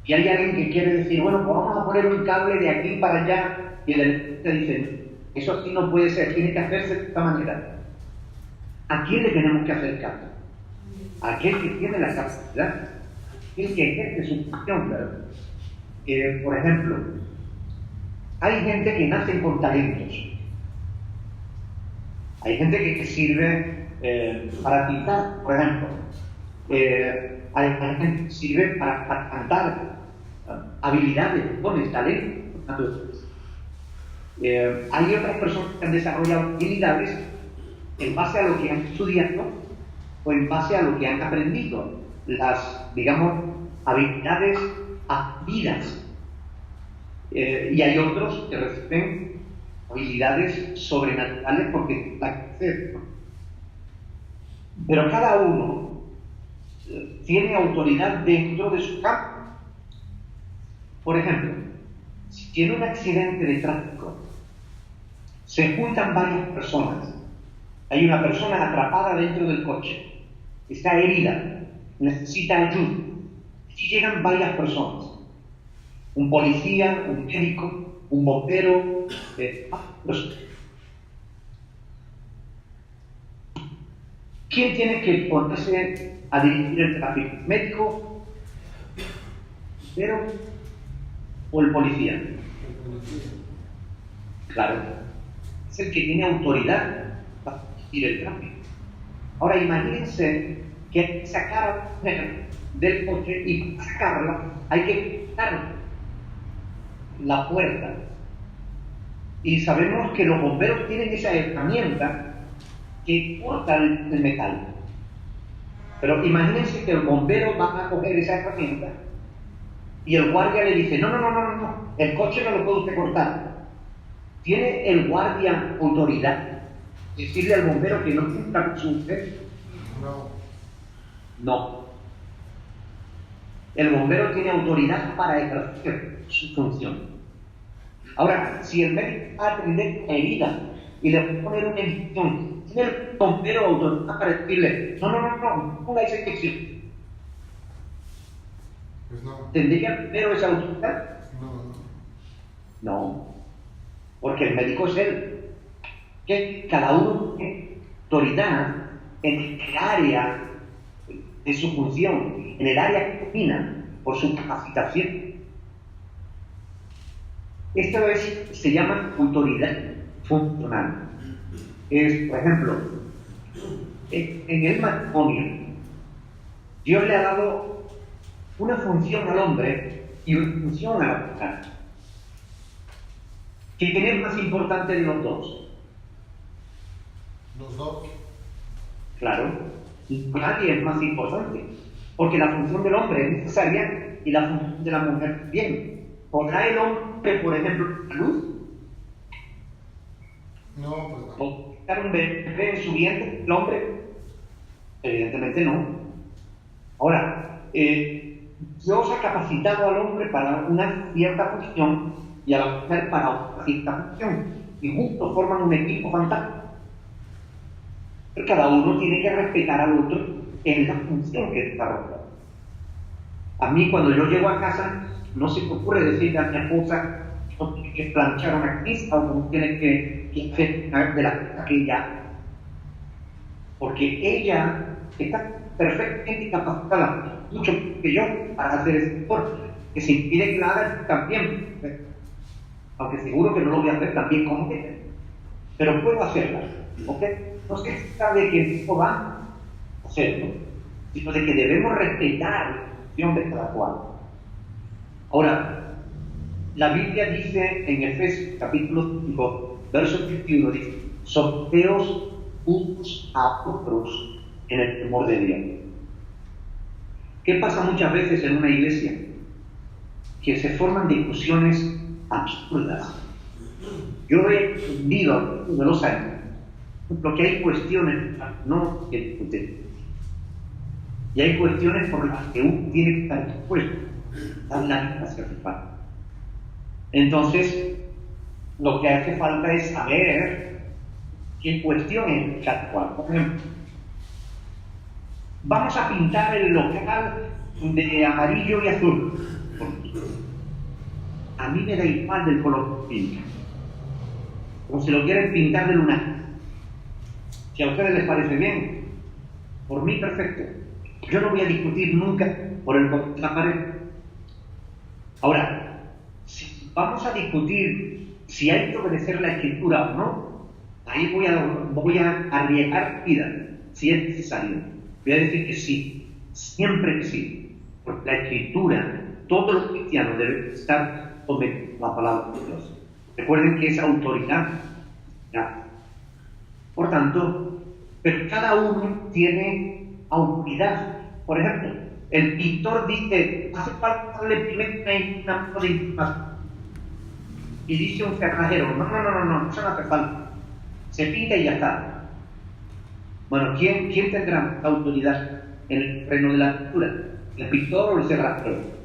y hay alguien que quiere decir, bueno, pues vamos a poner un cable de aquí para allá, y el electricista dice, eso así no puede ser, tiene que hacerse de esta manera. ¿A quién le tenemos que hacer caso? Aquel que tiene la capacidad, aquel que ejerce su función, ¿verdad? Por ejemplo, hay gente que nace con talentos. Hay gente que sirve para pintar, por ejemplo. Hay gente que sirve para cantar, habilidades, dones, talentos. Hay otras personas que han desarrollado habilidades en base a lo que han estudiado o en base a lo que han aprendido, las, digamos, habilidades adquiridas. Y hay otros que reciben habilidades sobrenaturales porque la que hacer. Pero cada uno tiene autoridad dentro de su campo. Por ejemplo, si tiene un accidente de tráfico, se juntan varias personas. Hay una persona atrapada dentro del coche, está herida, necesita ayuda. Y llegan varias personas, un policía, un médico, un bombero, ¿quién tiene que ponerse a dirigir el tráfico? ¿Médico, bombero o el policía? Claro, es el que tiene autoridad para dirigir el tráfico. Ahora imagínense que hay que sacar a la mujer del coche y para sacarla hay que quitar la puerta. Y sabemos que los bomberos tienen esa herramienta que corta el metal. Pero imagínense que el bombero va a coger esa herramienta y el guardia le dice, no, el coche no lo puede usted cortar. ¿Tiene el guardia autoridad de decirle al bombero que no cumpla con su usted? No. El bombero tiene autoridad para ejercer su función. Ahora, si el médico va a atender una herida y le va a poner una inyección, ¿tiene el bombero autoridad para decirle, no ponga esa inyección? Pues no. ¿Tendría primero esa autoridad? No. Porque el médico es él. Que cada uno tiene autoridad en el área de su función, en el área que domina, por su capacitación. Esto se llama autoridad funcional. Por ejemplo, en el matrimonio, Dios le ha dado una función al hombre y una función a la mujer. ¿Quién es más importante de los dos? Los dos. Claro, nadie es más importante, porque la función del hombre es necesaria y la función de la mujer también. ¿Podrá el hombre, por ejemplo, la luz? No, pues no. ¿Podrá estar un bebé en su vientre el hombre? Evidentemente no. Ahora, Dios ha capacitado al hombre para una cierta función y a la mujer para otra cierta función, y juntos forman un equipo fantástico. Pero cada uno tiene que respetar al otro en la función que desarrolla. A mí, cuando yo llego a casa, no se me ocurre decirle a mi esposa no tiene que planchar una camisa o no tiene que hacer de la cosa que ella hace. Porque ella está perfectamente capacitada, mucho más que yo, para hacer ese deporte, que se impide que la haga también, aunque seguro que no lo voy a hacer también como ella, pero puedo hacerla, ¿ok? No se trata de que no va a hacerlo, sino de que debemos respetar la función de cada cual. Ahora, la Biblia dice en Efesios capítulo 5, verso 21, dice, someteos unos a otros en el temor de Dios. ¿Qué pasa muchas veces en una iglesia? Que se forman discusiones absurdas. Yo he entendido a lo largo de los años porque hay cuestiones no que discutir. Y hay cuestiones por las que uno tiene que estar dispuesto a dar la vida hacia su padre. Entonces, lo que hace falta es saber qué cuestiones cada cual. Por ejemplo, vamos a pintar el local de amarillo y azul. A mí me da igual del color que pinta. Como si lo quieren pintar de lunar. Si a ustedes les parece bien, por mí perfecto. Yo no voy a discutir nunca por el color de la pared. Ahora, si vamos a discutir si hay que obedecer la escritura o no, ahí voy a arriesgar vida, si es necesario. Voy a decir que sí, siempre que sí. Porque la escritura, todos los cristianos deben estar sometidos a la palabra de Dios. Recuerden que es autoridad. ¿Ya? Por tanto, pero cada uno tiene autoridad. Por ejemplo, el pintor dice, hace falta darle primero una mano de información. Y dice un cerrajero, no, eso no hace falta. Se pinta y ya está. Bueno, ¿quién tendrá la autoridad en el terreno de la pintura? ¿El pintor o el cerrajero?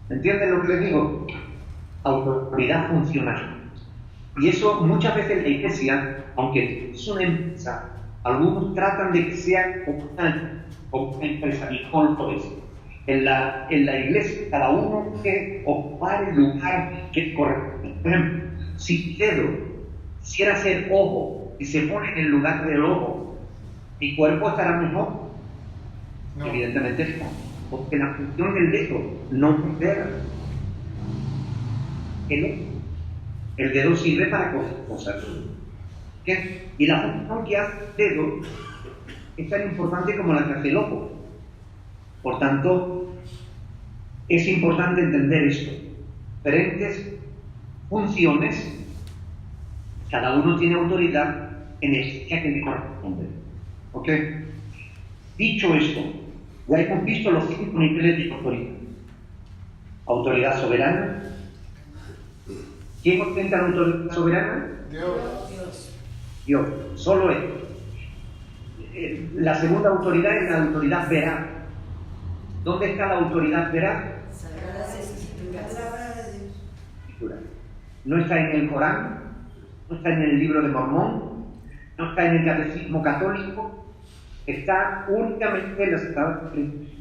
¿Entienden lo que les digo? Autoridad funcional. Y eso muchas veces en la iglesia, aunque es una empresa, algunos tratan de que sea como una empresa y con todo eso. en la iglesia, cada uno que ocupar el lugar que corresponde. Por ejemplo, si Pedro quisiera ser ojo y se pone en el lugar del ojo, ¿mi cuerpo estará mejor? No. Evidentemente no, porque la función del dedo no es ver. El dedo sirve para cosas. ¿Qué? Y la función que hace el dedo es tan importante como la que hace el ojo. Por tanto, es importante entender esto. Diferentes funciones, cada uno tiene autoridad en el que le corresponde. ¿Ok? Dicho esto, ya hemos visto los 5 niveles de autoridad. Autoridad soberana. ¿Quién ostenta la autoridad soberana? Dios. Solo Él. La segunda autoridad es la autoridad veraz. ¿Dónde está la autoridad veraz? Sagradas Escrituras. No está en el Corán, no está en el libro de Mormón, no está en el catecismo católico, está únicamente en las Sagradas Escrituras.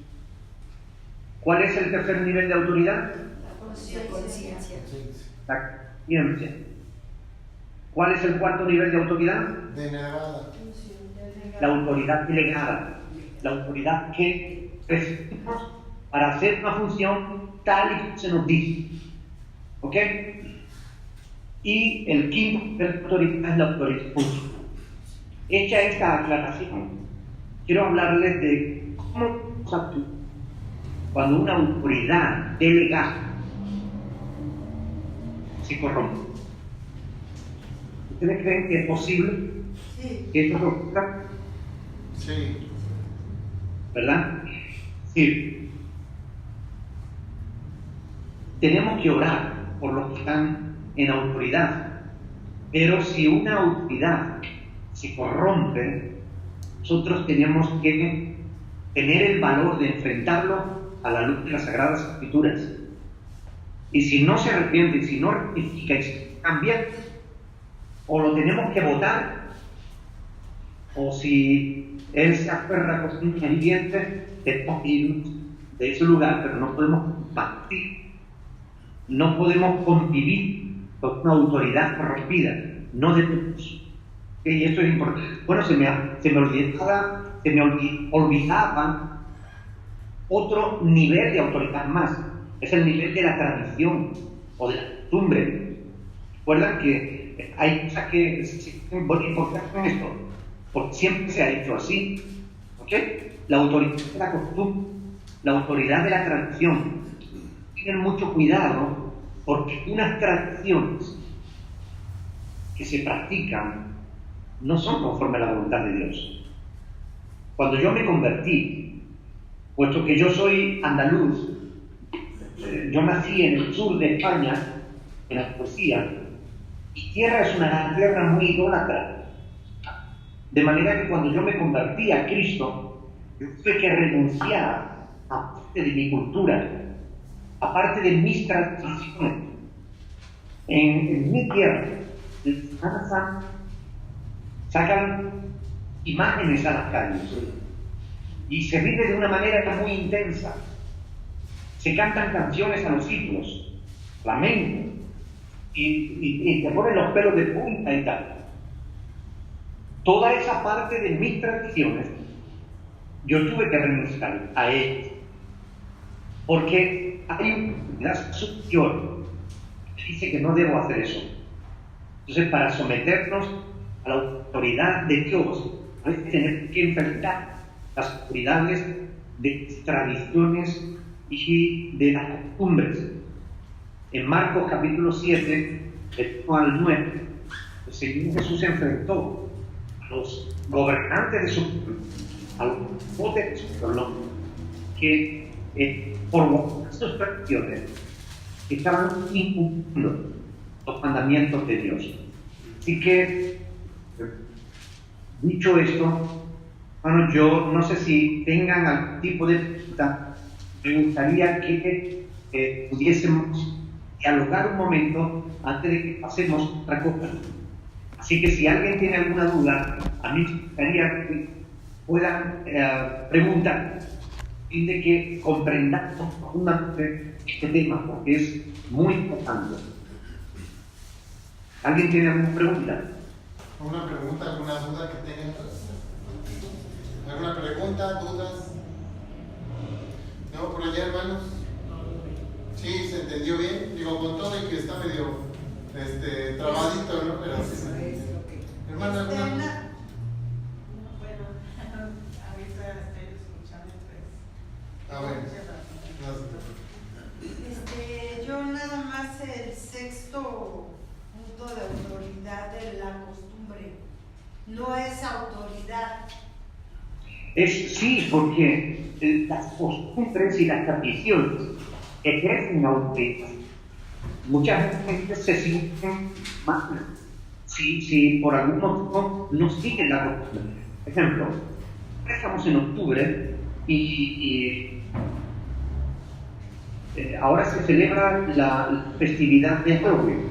¿Cuál es el tercer nivel de autoridad? La conciencia. La conciencia. ¿Cuál es el cuarto nivel de autoridad? Denegada. La autoridad delegada, la autoridad que recibimos para hacer una función tal y como se nos dice. ¿Ok? Y el quinto nivel de autoridad es la autoridad pública. Hecha esta aclaración, quiero hablarles de cómo se actúa cuando una autoridad delegada se corrompe. ¿Ustedes creen que es posible que esto ocurra? Sí. ¿Verdad? Sí. Tenemos que orar por los que están en autoridad, pero si una autoridad se corrompe, nosotros tenemos que tener el valor de enfrentarlo a la luz de las Sagradas Escrituras. Y si no se arrepiente, si no rectifica y se cambia, o lo tenemos que votar, o si él se aferra con un viviente, tenemos que ir de ese lugar, pero no podemos compartir, no podemos convivir con una autoridad corrompida, no debemos. Y esto es importante. Bueno, se me olvidaba otro nivel de autoridad más, es el nivel de la tradición o de la costumbre. Recuerdan que hay cosas que ¿por qué hacen esto? Porque siempre se ha hecho así. ¿Ok? La autoridad de la costumbre, la autoridad de la tradición. Tienen mucho cuidado porque unas tradiciones que se practican no son conforme a la voluntad de Dios. Cuando yo me convertí, puesto que yo soy andaluz, yo nací en el sur de España, en Andalucía, y tierra es una tierra muy idólatra. De manera que cuando yo me convertí a Cristo, yo tuve que renunciar a parte de mi cultura, a parte de mis tradiciones. En mi tierra, de Semana Santa, sacan imágenes a las calles y se vive de una manera muy intensa. Se cantan canciones a los hijos, flamenco, y te ponen los pelos de punta y tal. Toda esa parte de mis tradiciones, yo tuve que renunciar a ellas, porque hay una superior que dice que no debo hacer eso. Entonces, para someternos a la autoridad de Dios, a veces tenemos que enfrentar las autoridades de tradiciones y de las costumbres. En Marcos capítulo 7, del 1 al 9, el Señor Jesús se enfrentó a los gobernantes de su pueblo, a los poderes de su pueblo, que por sus tradiciones estaban incumpliendo los mandamientos de Dios. Así que, dicho esto, bueno, yo no sé si tengan algún tipo de pregunta. Me gustaría que pudiésemos dialogar un momento antes de que pasemos a otra cosa. Así que si alguien tiene alguna duda, a mí me gustaría que puedan preguntar. fin de que comprendamos profundamente este tema, porque es muy importante. ¿Alguien tiene alguna pregunta? ¿Alguna pregunta, alguna duda que tengan? ¿Alguna pregunta, dudas? ¿No, por allá, hermanos? Sí, se entendió bien. Digo, con todo y que está medio trabadito, ¿no? Pero sí. Hermana, Bueno, ¿alguna? ahorita estoy escuchando, pues. A ver. No. Yo nada más el sexto punto de autoridad de la costumbre. No es autoridad. Sí, porque las costumbres y las tradiciones ejercen autoridad. Muchas veces se sienten mal si por algún motivo no siguen la costumbre. Por ejemplo, estamos en octubre y ahora se celebra la festividad de Halloween.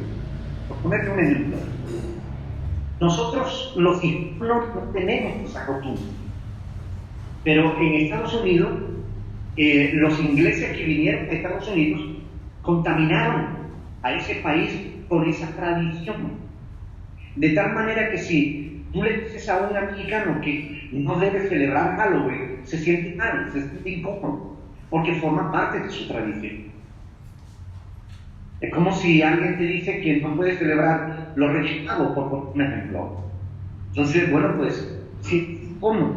Por ponerte un ejemplo, nosotros los hispanos no tenemos esa costumbre, pero en Estados Unidos los ingleses que vinieron de Estados Unidos contaminaron a ese país con esa tradición, de tal manera que si tú le dices a un americano que no debe celebrar Halloween, se siente mal, se siente incómodo, porque forma parte de su tradición. Es como si alguien te dice que no puede celebrar los Reyes Magos, por un ejemplo. Entonces, bueno, pues, sí, ¿cómo?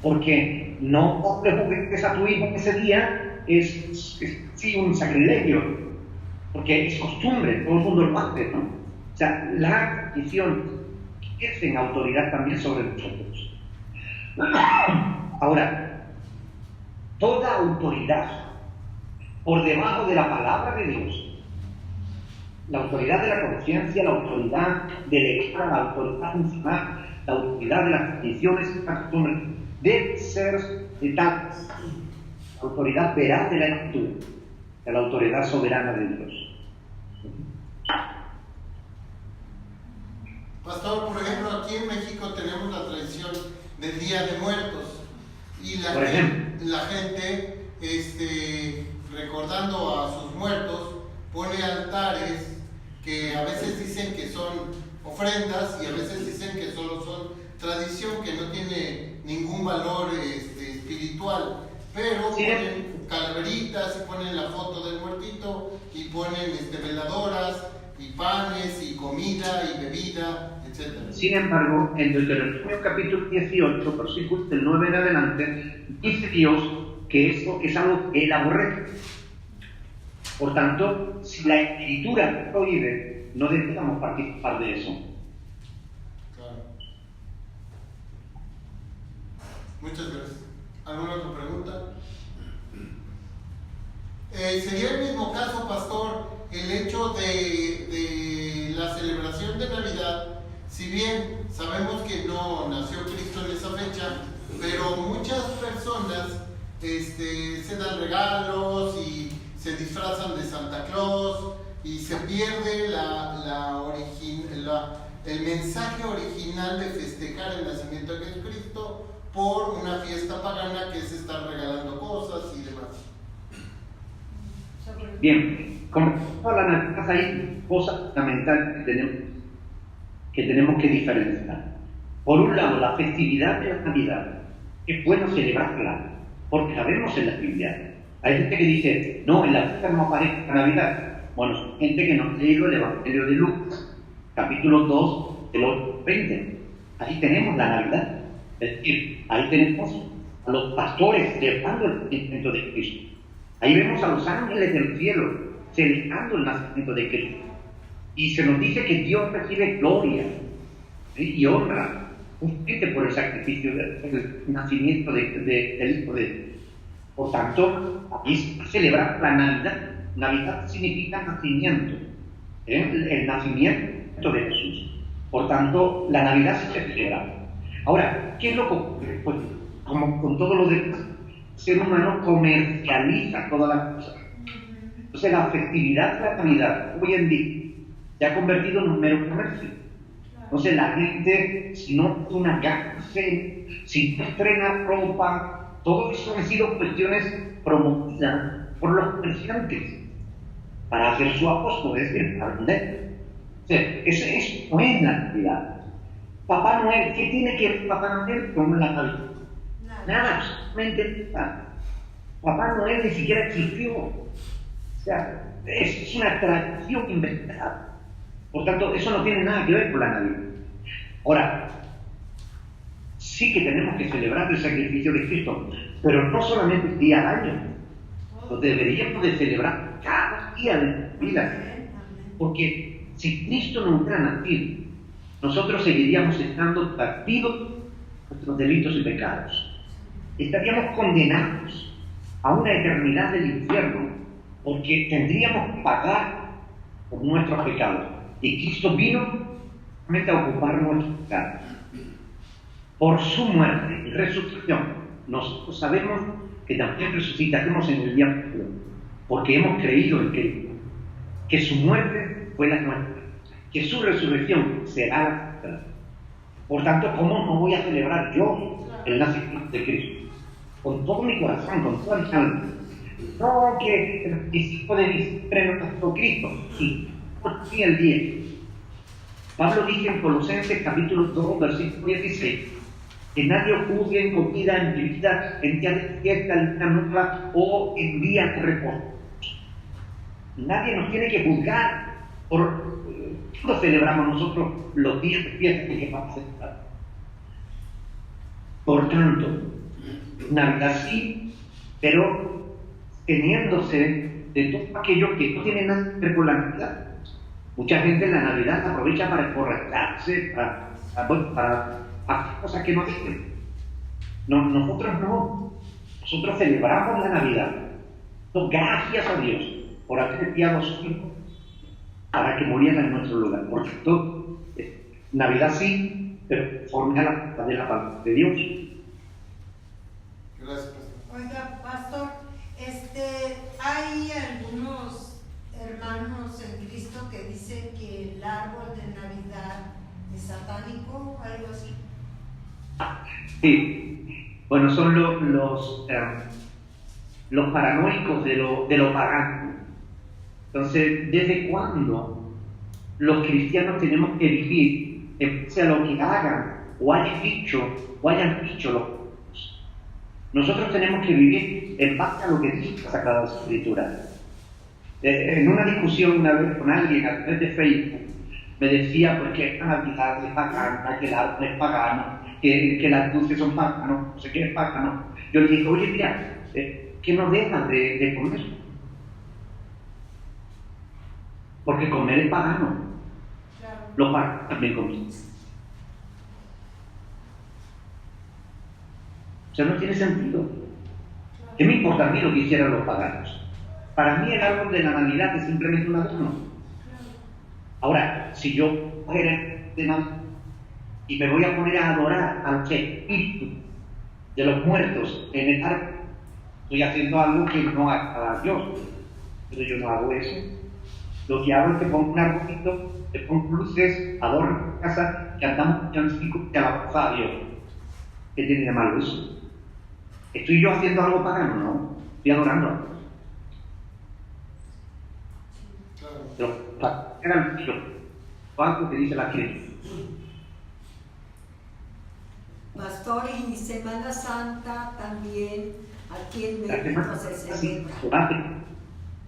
Porque no le juguetes a tu hijo ese día es sí un sacrilegio, porque es costumbre, todo el mundo lo hace, ¿no? O sea, la tradición ejerce autoridad también sobre nosotros. Ahora, toda autoridad por debajo de la palabra de Dios, la autoridad de la conciencia, la autoridad delegada, la autoridad funcional, la autoridad de las tradiciones y las costumbres, debe ser de tal autoridad veraz de la escritura, de la autoridad soberana de Dios. Pastor, por ejemplo, aquí en México tenemos la tradición del Día de Muertos y la gente recordando a sus muertos pone altares que a veces dicen que son ofrendas y a veces dicen que solo son tradición, que no tiene ningún valor espiritual, pero ponen calaveritas y ponen la foto del muertito y ponen veladoras y panes y comida y bebida, etc. Sin embargo, en Deuteronomio capítulo 18, versículos del 9 en adelante, dice Dios que esto es algo que Él aborrece. Por tanto, si la Escritura prohíbe, no debemos participar de eso. Claro. Muchas gracias. ¿Alguna otra pregunta? Sería el mismo caso, pastor, el hecho de la celebración de Navidad. Si bien sabemos que no nació Cristo en esa fecha, pero muchas personas se dan regalos y se disfrazan de Santa Claus y se pierde el mensaje original de festejar el nacimiento de Jesucristo por una fiesta pagana que es estar regalando cosas y demás. Bien, con respecto a la Navidad hay cosas fundamentales que tenemos que diferenciar. Por un lado, la festividad de la Navidad es bueno celebrarla, porque la vemos en la Biblia. Hay gente que dice, no, en la fiesta no aparece la Navidad. Bueno, son gente que no ha leído el Evangelio de Lucas, capítulo 2, del 8 al 20. Ahí tenemos la Navidad. Es decir, ahí tenemos a los pastores celebrando el nacimiento de Cristo. Ahí vemos a los ángeles del cielo celebrando el nacimiento de Cristo. Y se nos dice que Dios recibe gloria y honra justamente por el sacrificio del nacimiento del Hijo de Dios. Por tanto, aquí se celebra la Navidad. Navidad significa nacimiento, el nacimiento de Jesús. Por tanto, la Navidad se celebra. Ahora, ¿qué es lo que ocurre? Pues, como con todo lo demás, el ser humano comercializa todas las cosas. Entonces, la festividad de la Navidad hoy en día se ha convertido en un mero comercio. Entonces, la gente, si no es una casa, si no estrena ropa, todo eso han sido cuestiones promovidas por los comerciantes para hacer su apóstoles y para vender. O sea, eso no es la Navidad. Papá Noel, ¿qué tiene que ver Papá Noel con la Navidad? Nada, absolutamente nada. Papá Noel ni siquiera existió. O sea, es una tradición inventada. Por tanto, eso no tiene nada que ver con la Navidad. Ahora, sí que tenemos que celebrar el sacrificio de Cristo, pero no solamente un día al año. Lo deberíamos de celebrar cada día de nuestra vida. Porque si Cristo no hubiera nacido, nosotros seguiríamos estando partidos nuestros delitos y pecados. Estaríamos condenados a una eternidad del infierno, porque tendríamos que pagar por nuestros pecados. Y Cristo vino a ocupar nuestros pecados. Por su muerte y resurrección, nosotros sabemos que también resucitaremos en el día futuro, porque hemos creído en Cristo, que su muerte fue la nuestra, que su resurrección será la nuestra. Por tanto, ¿cómo no voy a celebrar yo el nacimiento de Cristo? Con todo mi corazón, con toda mi alma. No que el 25 de diciembre no nació Cristo, sí, sí el 10. Pablo dice en Colosenses capítulo 2, versículo 16, que nadie juzgue en comida, en bebida, en día de fiesta, en luna nueva o en días de reposo. Nadie nos tiene que juzgar por cuando celebramos nosotros los días de fiesta que vamos a celebrar. Por tanto, Navidad sí, pero teniéndose de todo aquello que no tiene nada que ver con la Navidad. Mucha gente en la Navidad la aprovecha para emborracharse, para hacer cosas que no deben. No, nosotros no. Nosotros celebramos la Navidad. Gracias a Dios por haber enviado a su Hijo para que muriera en nuestro lugar. Por tanto, Navidad sí, pero conforme a la de la palabra de Dios. Gracias, pastor. Oiga, pastor, hay algunos hermanos en Cristo que dicen que el árbol de Navidad es satánico, algo así. Sí, bueno, son los paranoicos de lo pagano. Entonces, ¿desde cuándo los cristianos tenemos que vivir en base a lo que hagan o hayan dicho los otros? Nosotros tenemos que vivir en base a lo que dice la Sagrada Escritura. En una discusión una vez con alguien a través de Facebook, me decía pues que la Navidad es pagana, que el árbol es pagano, que las luces son paganos, no sé qué es pagano. Yo le dije, oye, mira, que no dejas de comer. Porque comer es pagano. Claro. Los paganos también comen. O sea, no tiene sentido. ¿Qué me importa a mí lo que hicieran los paganos? Para mí el árbol de la Navidad es simplemente un adorno. Ahora, si yo fuera de Navidad y me voy a poner a adorar al espíritu de los muertos en el árbol, estoy haciendo algo que no agrada a Dios. Pero yo no hago eso. Lo que hago es que pongo un arbolito, le pongo luces, adorno la casa, cantamos villancicos y alabamos a Dios. ¿Qué tiene de malo eso? ¿Estoy yo haciendo algo pagano? No. Estoy adorando a Dios. Pero era el algo que dice la Escritura. Pastor, y Semana Santa también aquí en México se celebra.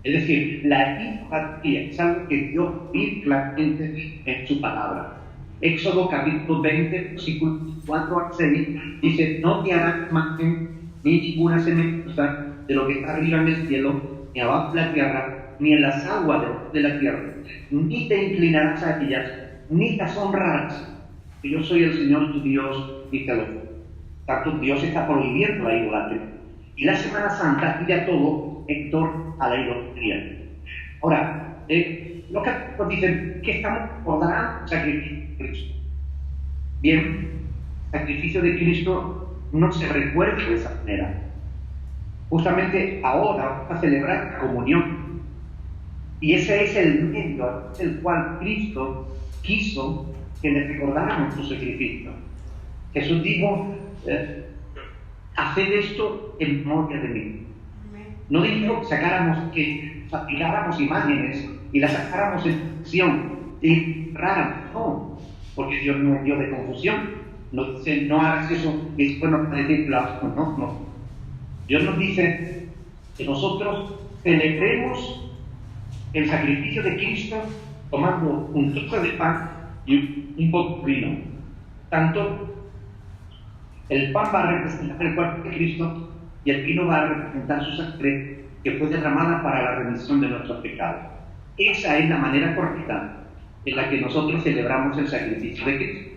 Es decir, la idolatría es algo que Dios dice claramente en su palabra. Éxodo capítulo 20, versículos 4 al 6, dice: no te harás imagen ni ninguna semejanza de lo que está arriba en el cielo, ni abajo en la tierra, ni en las aguas de la tierra, ni te inclinarás a ellas, ni las honrarás, que yo soy el Señor tu Dios, y te lo juro. Tanto Dios está prohibiendo la idolatría. Y la Semana Santa pide a todo en torno a la idolatría. Ahora, los católicos dicen que estamos recordando el sacrificio de Cristo. Bien, el sacrificio de Cristo no se recuerda de esa manera. Justamente ahora vamos a celebrar la comunión. Y ese es el medio a través del cual Cristo quiso que le recordáramos su sacrificio. Jesús dijo: a haced esto en memoria de mí. Amén. No dijo que tiráramos imágenes y las sacáramos en acción y ráramos, no, porque Dios no es Dios de confusión. No dice, no hagas eso, y es bueno para decir, no. Dios nos dice que nosotros celebremos el sacrificio de Cristo tomando un trozo de pan y un poco de vino. Tanto, el pan va a representar el cuerpo de Cristo y el vino va a representar su sangre que fue derramada para la remisión de nuestros pecados. Esa es la manera correcta en la que nosotros celebramos el sacrificio de Cristo,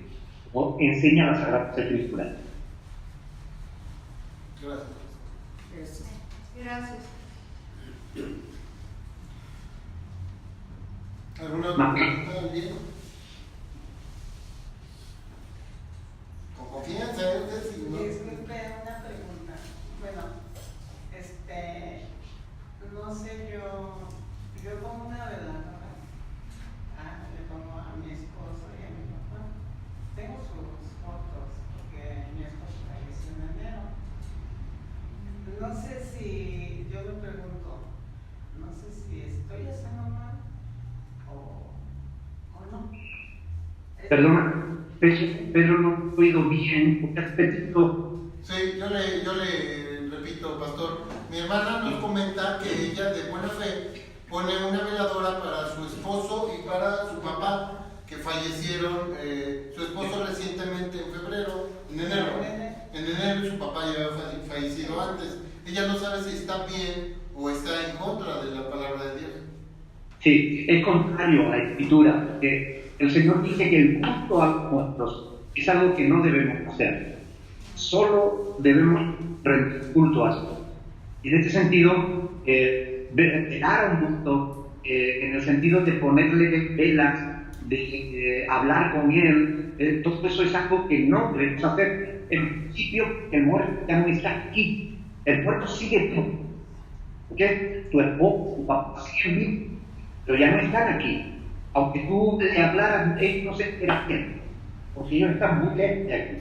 o enseña la Sagrada Escritura. Gracias. Gracias. ¿Alguna otra pregunta, alguien? Con confianza, usted sí, ¿no? Disculpe, una pregunta. Bueno, no sé, yo pongo una veladora, le pongo a mi esposo y a mi papá. Tengo sus fotos porque mi esposo falleció en enero. No sé si, yo me pregunto, no sé si estoy haciendo mal o no. Perdona, Pedro, no he oído bien, porque has pedido. Sí, yo le repito, pastor, mi hermana nos comenta que ella de buena fe pone una veladora para su esposo y para su papá, que fallecieron, su esposo recientemente en enero y su papá ya había fallecido antes. Ella no sabe si está bien o está en contra de la palabra de Dios. Sí, es contrario a la Escritura, que el Señor dice que el culto a los muertos es algo que no debemos hacer. Solo debemos rendir culto a Dios. Y en este sentido, velar a un muerto, en el sentido de ponerle velas, de hablar con él, todo eso es algo que no debemos hacer. En principio, el muerto ya no está aquí, el muerto sigue tú. ¿Okay? Tu esposo, tu papá siguen vivos, pero ya no están aquí. Aunque tú le hablaras, ellos no se enterarían, porque ellos están muy lejos de aquí.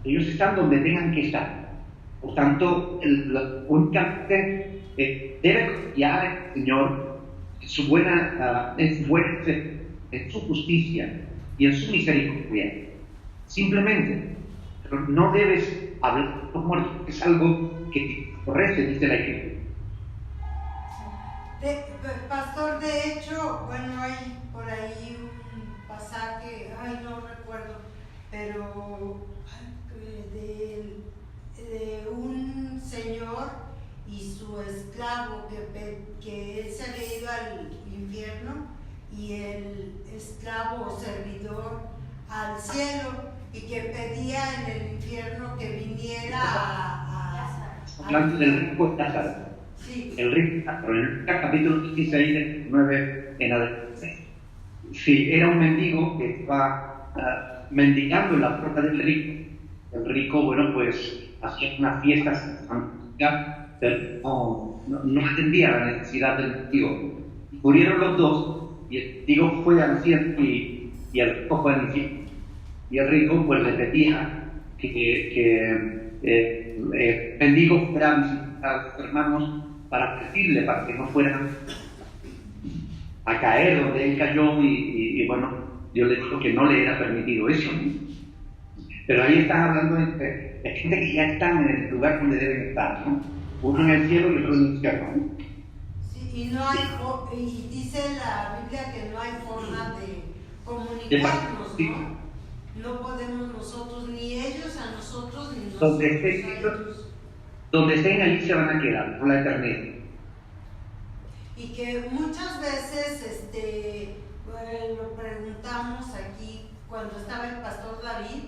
Ellos están donde tengan que estar. Por tanto, únicamente debe confiar en el Señor en su buena fe, en su justicia y en su misericordia. Simplemente, pero no debes hablar de los muertos, es algo que te aborrece, dice la Escritura. Pastor, de hecho, bueno, hay por ahí un pasaje, no recuerdo, pero de un señor y su esclavo que él se había ido al infierno y el esclavo o servidor al cielo, y que pedía en el infierno que viniera Hablando del rico Lázaro. Sí. El rico Lázaro, en el capítulo 16, del 9 en adelante. Sí, era un mendigo que estaba mendigando en la puerta del rico. El rico, bueno, pues hacía unas fiestas, pero no atendía la necesidad del mendigo. Murieron los dos, y el mendigo fue al cielo y el rico fue al infierno. Y el rico, pues, le pedía que el mendigo fuera a visitar a los hermanos para decirle, para que no fueran a caer donde él cayó, y bueno, Dios le dijo que no le era permitido eso, ¿no? Pero ahí están hablando de gente que ya están en el lugar donde deben estar, ¿no? Uno en el cielo y otro en el infierno, ¿no? Sí, y no hay, y dice la Biblia que no hay forma de comunicarnos, ¿no? No podemos nosotros, ni ellos a nosotros, ni nosotros Donde a ellos. donde estén, allí se van a quedar por la eternidad. Y que muchas veces lo preguntamos aquí cuando estaba el pastor David,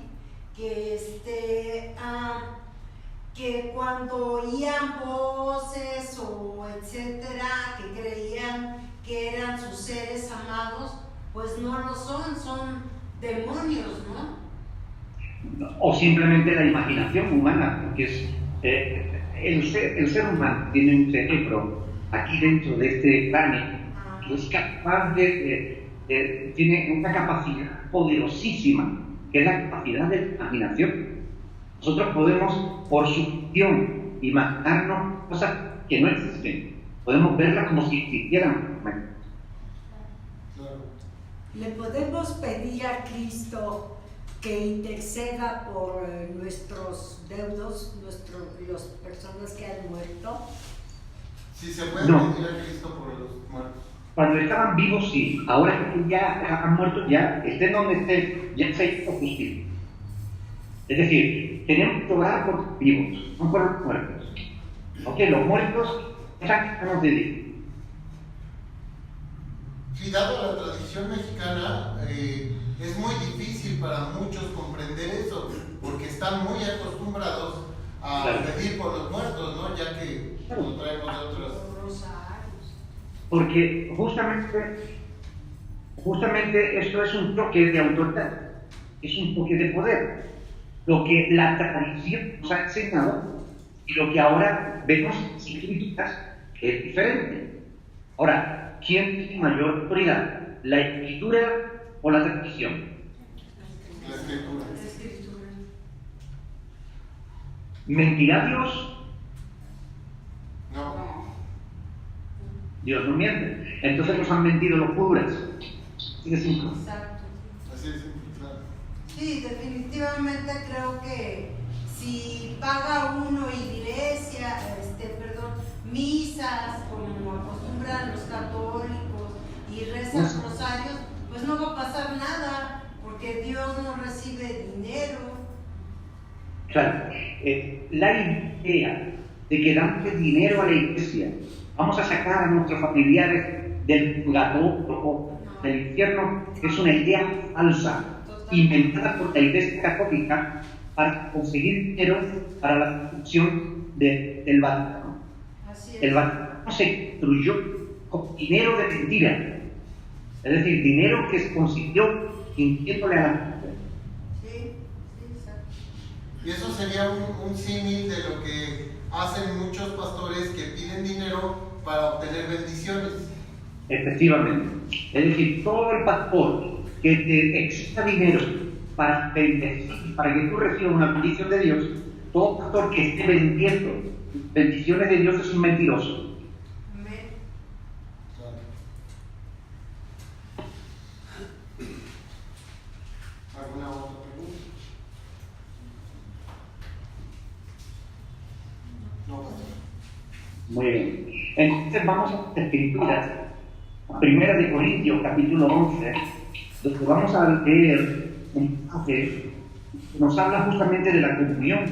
que cuando oían voces o etcétera, que creían que eran sus seres amados, pues no lo son demonios, ¿no? O simplemente la imaginación humana, porque es, el ser humano tiene un cerebro aquí dentro de este cráneo que es capaz tiene una capacidad poderosísima, que es la capacidad de la imaginación. Nosotros podemos, por su acción, imaginarnos cosas que no existen. Podemos verlas como si existieran. Claro. Le podemos pedir a Cristo que interceda por nuestros deudos, las personas que han muerto. Si se puede No. pedir a Cristo por los muertos. Cuando estaban vivos, sí. Ahora que ya han muerto, ya estén donde estén, ya se hizo justicia. Es decir, tenemos que orar por los vivos, no por los muertos. ¿Ok? Los muertos ya nos de Dios. Y dado la tradición mexicana, es muy difícil para muchos comprender eso, porque están muy acostumbrados a Claro. pedir por los muertos, ¿no? Ya que lo traemos de otras. Los rosarios. Porque justamente esto es un toque de autoridad, es un toque de poder. Lo que la tradición nos ha enseñado y lo que ahora vemos en las escrituras es diferente. Ahora, ¿quién tiene mayor autoridad? ¿La escritura o la tradición? La escritura. La escritura. ¿Mentirá Dios? No. Dios no miente. Entonces nos han mentido los curas. Así de simple. Exacto. Así es, claro. Sí, definitivamente creo que si paga uno iglesia, misas, como acostumbran los católicos, y rezan rosarios, pues no va a pasar nada, porque Dios no recibe dinero. Claro, la idea de que damos dinero a la iglesia, vamos a sacar a nuestros familiares del purgatorio o del infierno, es una idea falsa, inventada por la Iglesia Católica para conseguir dinero para la construcción del Vaticano. Así es. El Vaticano se construyó con dinero de mentira, es decir, dinero que se consiguió mintiéndole a la gente. Sí, exacto. Y eso sería un símil de lo que hacen muchos pastores que piden dinero para obtener bendiciones. Efectivamente. Es decir, todo el pastor que te exija dinero para bendecir, para que tú recibas una bendición de Dios, todo pastor que esté vendiendo bendiciones de Dios es un mentiroso. Amén. Claro. ¿Alguna otra pregunta? No, pastor. Muy bien. Entonces vamos a las Escrituras, Primera de Corintios, capítulo 11, donde vamos a leer un pasaje que nos habla justamente de la comunión,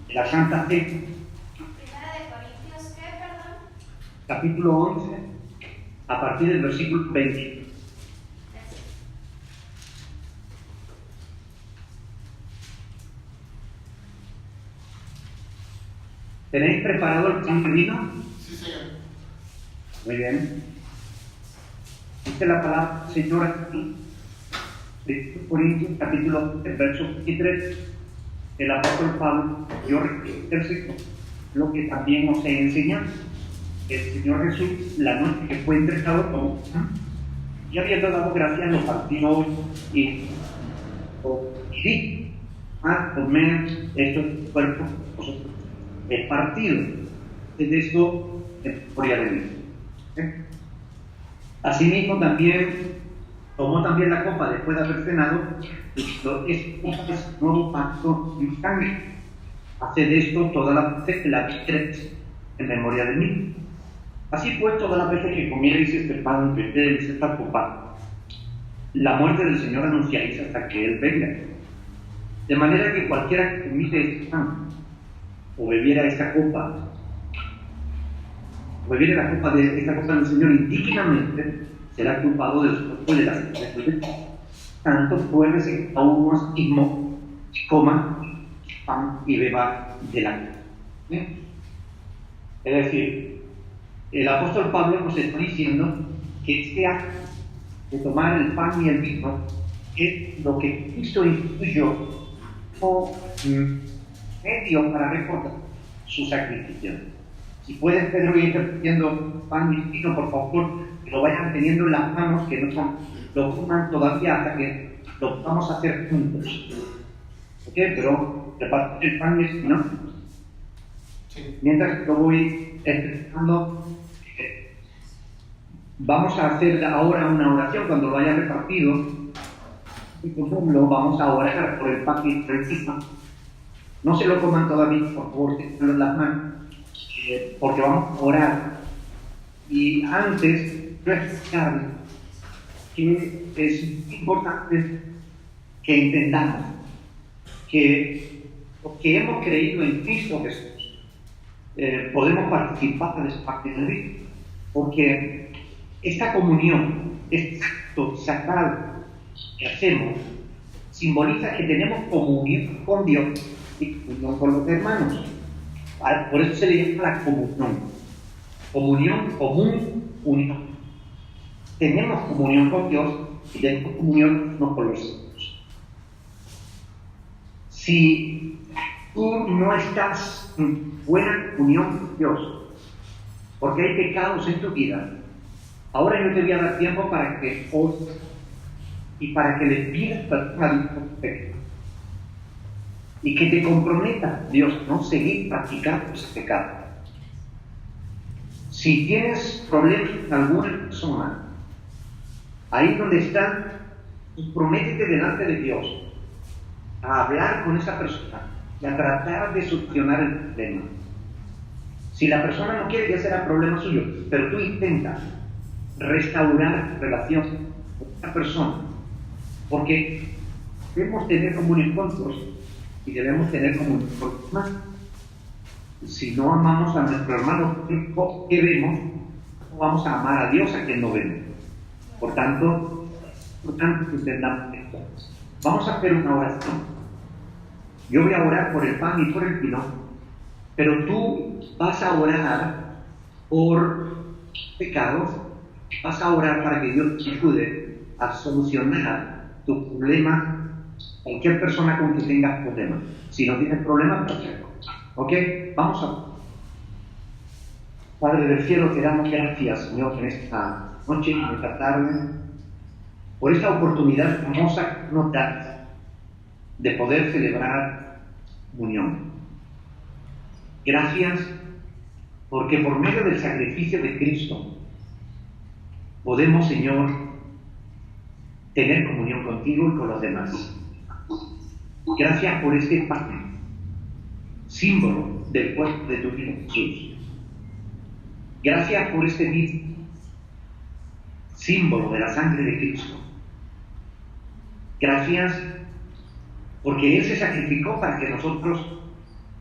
de la Santa Fe. Primera de Corintios, ¿qué, perdón? Capítulo 11, a partir del versículo 20. Gracias. ¿Tenéis preparado el pan de vino? Sí, señor. Muy bien. Dice la palabra del Señor aquí, de Corintios, capítulo 11, verso 23. El apóstol Pablo, yo repito lo que también os he enseñado. El Señor Jesús, la noche que fue entregado como pan, y habiendo dado gracias, lo partió y dijo: comer, esto es mi cuerpo, vosotros he partido. De esto en memoria de mí. Asimismo también tomó también la copa después de haber cenado, y dijo: este es el nuevo pacto en mi sangre. Haced esto todas las veces que la bebiereis en memoria de mí. Así pues, todas las veces que comiereis este pan y bebiereis esta copa, la muerte del Señor anunciaréis hasta que Él venga. De manera que cualquiera que comiere este pan o bebiera esta copa, o bebiera la copa de esta copa del Señor indignamente, será culpado de los cuerpos de la sangre de Dios. Tanto puede a uno mismo coma pan y beba de la copa. Es decir, el apóstol Pablo nos está diciendo que este acto de tomar el pan y el vino es lo que Cristo instituyó como medio para recordar su sacrificio. Si puedes, Pedro, ir repitiendo pan y vino, por favor, que lo vayan teniendo en las manos, que no lo coman todavía hasta que lo vamos a hacer juntos. ¿Ok? Pero repartir el pan y el vino. Sí. Mientras lo voy explicando, vamos a hacer ahora una oración cuando lo haya repartido. Y por ejemplo, vamos a orar por el pan y por el vino. No se lo coman todavía, por favor, tenganlo en las manos, porque vamos a orar. Y antes, explicar que es importante que entendamos que porque hemos creído en Cristo Jesús, podemos participar de esa parte de Dios, porque esta comunión, este acto sacral que hacemos, simboliza que tenemos comunión con Dios y comunión con los hermanos. Por eso se le llama la comunión. Comunión común, unión. Tenemos comunión con Dios y tenemos comunión no con los hermanos. Si tú no estás en buena comunión con Dios, porque hay pecados en tu vida, ahora yo te voy a dar tiempo para que ores y para que le pidas perdón a Dios por tu pecado. Y que te comprometa, Dios, no seguir practicando ese pecado. Si tienes problemas con alguna persona, ahí donde está, comprométete delante de Dios a hablar con esa persona y a tratar de solucionar el problema. Si la persona no quiere, ya será problema suyo, pero tú intenta restaurar relación con esa persona, porque debemos tener comunión con Dios y debemos tener comunión con los demás. Si no amamos a nuestro hermano que vemos, no vamos a amar a Dios a quien no vemos. Por tanto, que entendamos esto. Vamos a hacer una oración. Yo voy a orar por el pan y por el vino, pero tú vas a orar por pecados, vas a orar para que Dios te ayude a solucionar tu problema. Cualquier persona con que tengas problemas. Si no tienes problemas, perfecto. ¿Ok? Vamos a... Padre del cielo, te damos gracias, Señor, en esta noche, en esta tarde, por esta oportunidad hermosa que nos das de poder celebrar unión. Gracias porque por medio del sacrificio de Cristo podemos, Señor, tener comunión contigo y con los demás. Gracias por este pan, símbolo del cuerpo de tu Hijo Jesús. Gracias por este vino, símbolo de la sangre de Cristo. Gracias porque Él se sacrificó para que nosotros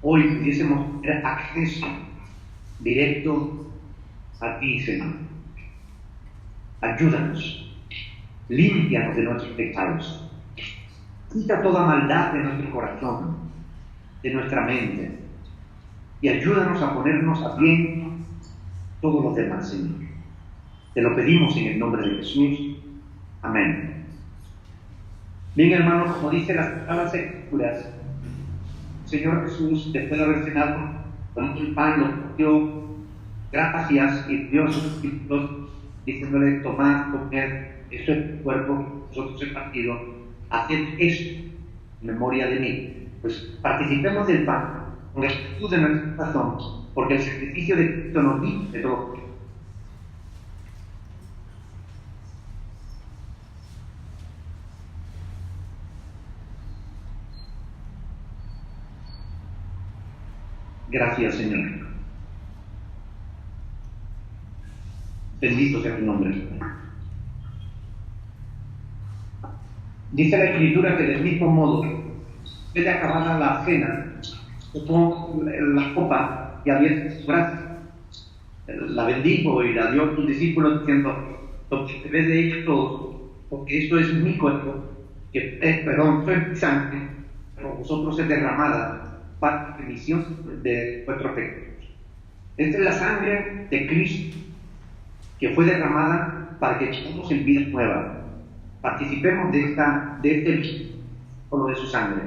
hoy pudiésemos tener acceso directo a ti, Señor. Ayúdanos, límpianos de nuestros pecados. Quita toda maldad de nuestro corazón, de nuestra mente, y ayúdanos a ponernos a bien todos los demás, Señor. Te lo pedimos en el nombre de Jesús. Amén. Bien, hermanos, como dice las palabras escrituras, el Señor Jesús, después de haber cenado, tomó el pan, lo dio gracias y dio a sus discípulos, diciéndole: tomad, comed, esto es mi cuerpo, vosotros he partido. Haced esto en memoria de mí. Pues participemos del pan con la actitud de nuestro corazón, porque el sacrificio de Cristo nos limpia de todo. Gracias, Señor. Bendito sea tu nombre. Dice la Escritura que del mismo modo, después de acabada la cena, tomó la copa y abierta su brazo, la bendijo y la dio a tus discípulos diciendo: bebed de ella todo, porque esto es mi cuerpo, que fue mi sangre, pero vosotros es derramada para la remisión de vuestros pecados. Esta es la sangre de Cristo, que fue derramada para que estemos en vida nueva. Participemos de este con lo de su sangre.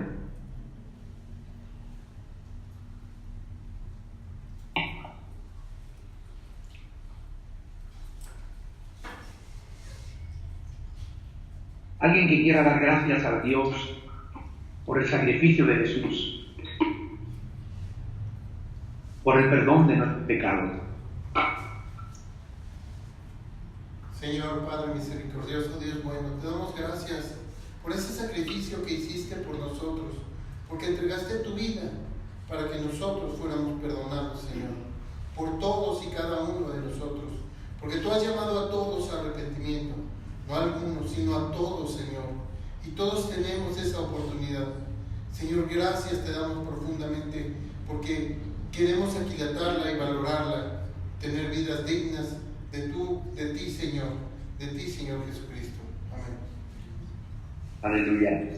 Alguien que quiera dar gracias a Dios por el sacrificio de Jesús, por el perdón de nuestros pecados. Señor Padre misericordioso, Dios bueno, te damos gracias por ese sacrificio que hiciste por nosotros, porque entregaste tu vida para que nosotros fuéramos perdonados, Señor, por todos y cada uno de nosotros, porque tú has llamado a todos al arrepentimiento, no a algunos, sino a todos, Señor, y todos tenemos esa oportunidad. Señor, gracias te damos profundamente, porque queremos aquilatarla y valorarla, tener vidas dignas de ti, Señor Jesucristo. Amén. Aleluya.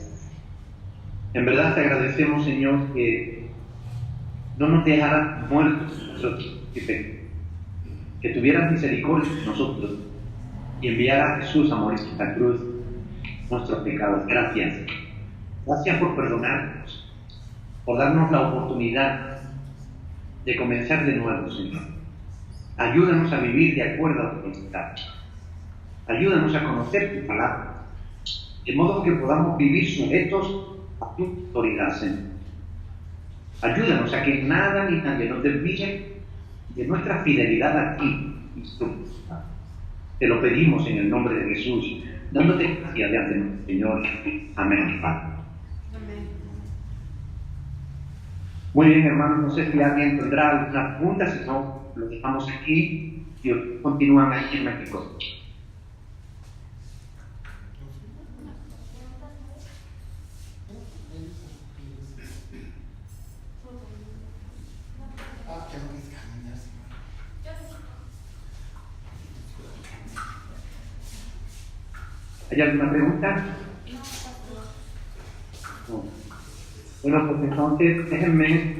En verdad te agradecemos, Señor, que no nos dejaras muertos nosotros, que tuvieras misericordia de nosotros y enviara a Jesús a morir en la cruz nuestros pecados. Gracias. Gracias por perdonarnos, por darnos la oportunidad de comenzar de nuevo, Señor. Ayúdanos a vivir de acuerdo a tu voluntad. Ayúdanos a conocer tu palabra, de modo que podamos vivir sujetos a tu autoridad, Señor. Ayúdanos a que nada ni nadie nos desvíe de nuestra fidelidad a ti y tu voluntad. Te lo pedimos en el nombre de Jesús, dándote gracias de antemano, Señor. Amén, Padre. Muy bien, hermanos, no sé si alguien tendrá alguna pregunta, si no, lo dejamos aquí y continúan aquí en México. ¿Hay alguna pregunta? No. Bueno, pues entonces déjenme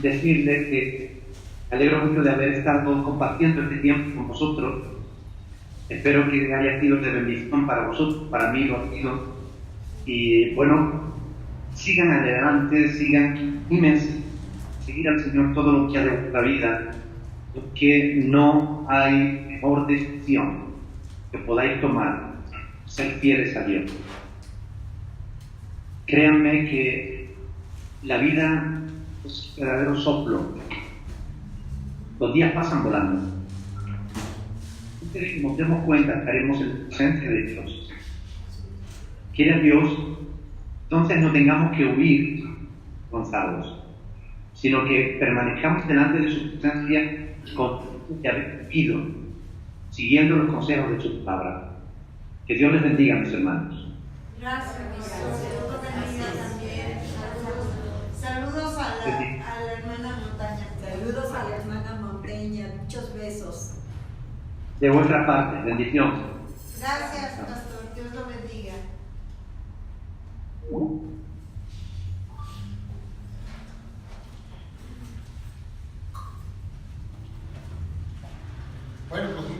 decirles que me alegro mucho de haber estado compartiendo este tiempo con vosotros. Espero que haya sido de bendición para vosotros, para mí lo ha sido. Y bueno, sigan adelante, sigan, anímense, seguir al Señor todo lo que ha de vuestra vida, porque no hay mejor decisión que podáis tomar, ser fieles a Dios. Créanme que la vida es un verdadero soplo. Los días pasan volando. Entonces, nos demos cuenta, estaremos en la presencia de Dios. Quiera Dios, entonces no tengamos que huir lanzados, sino que permanezcamos delante de su presencia con que haber vivido, siguiendo los consejos de su palabra. Que Dios les bendiga, mis hermanos. Gracias, Dios bendiga también. Saludos a la hermana Montaña. Saludos a la hermana Monteña, muchos besos. De vuestra parte, bendición. Gracias, pastor. Dios lo bendiga. Bueno, pues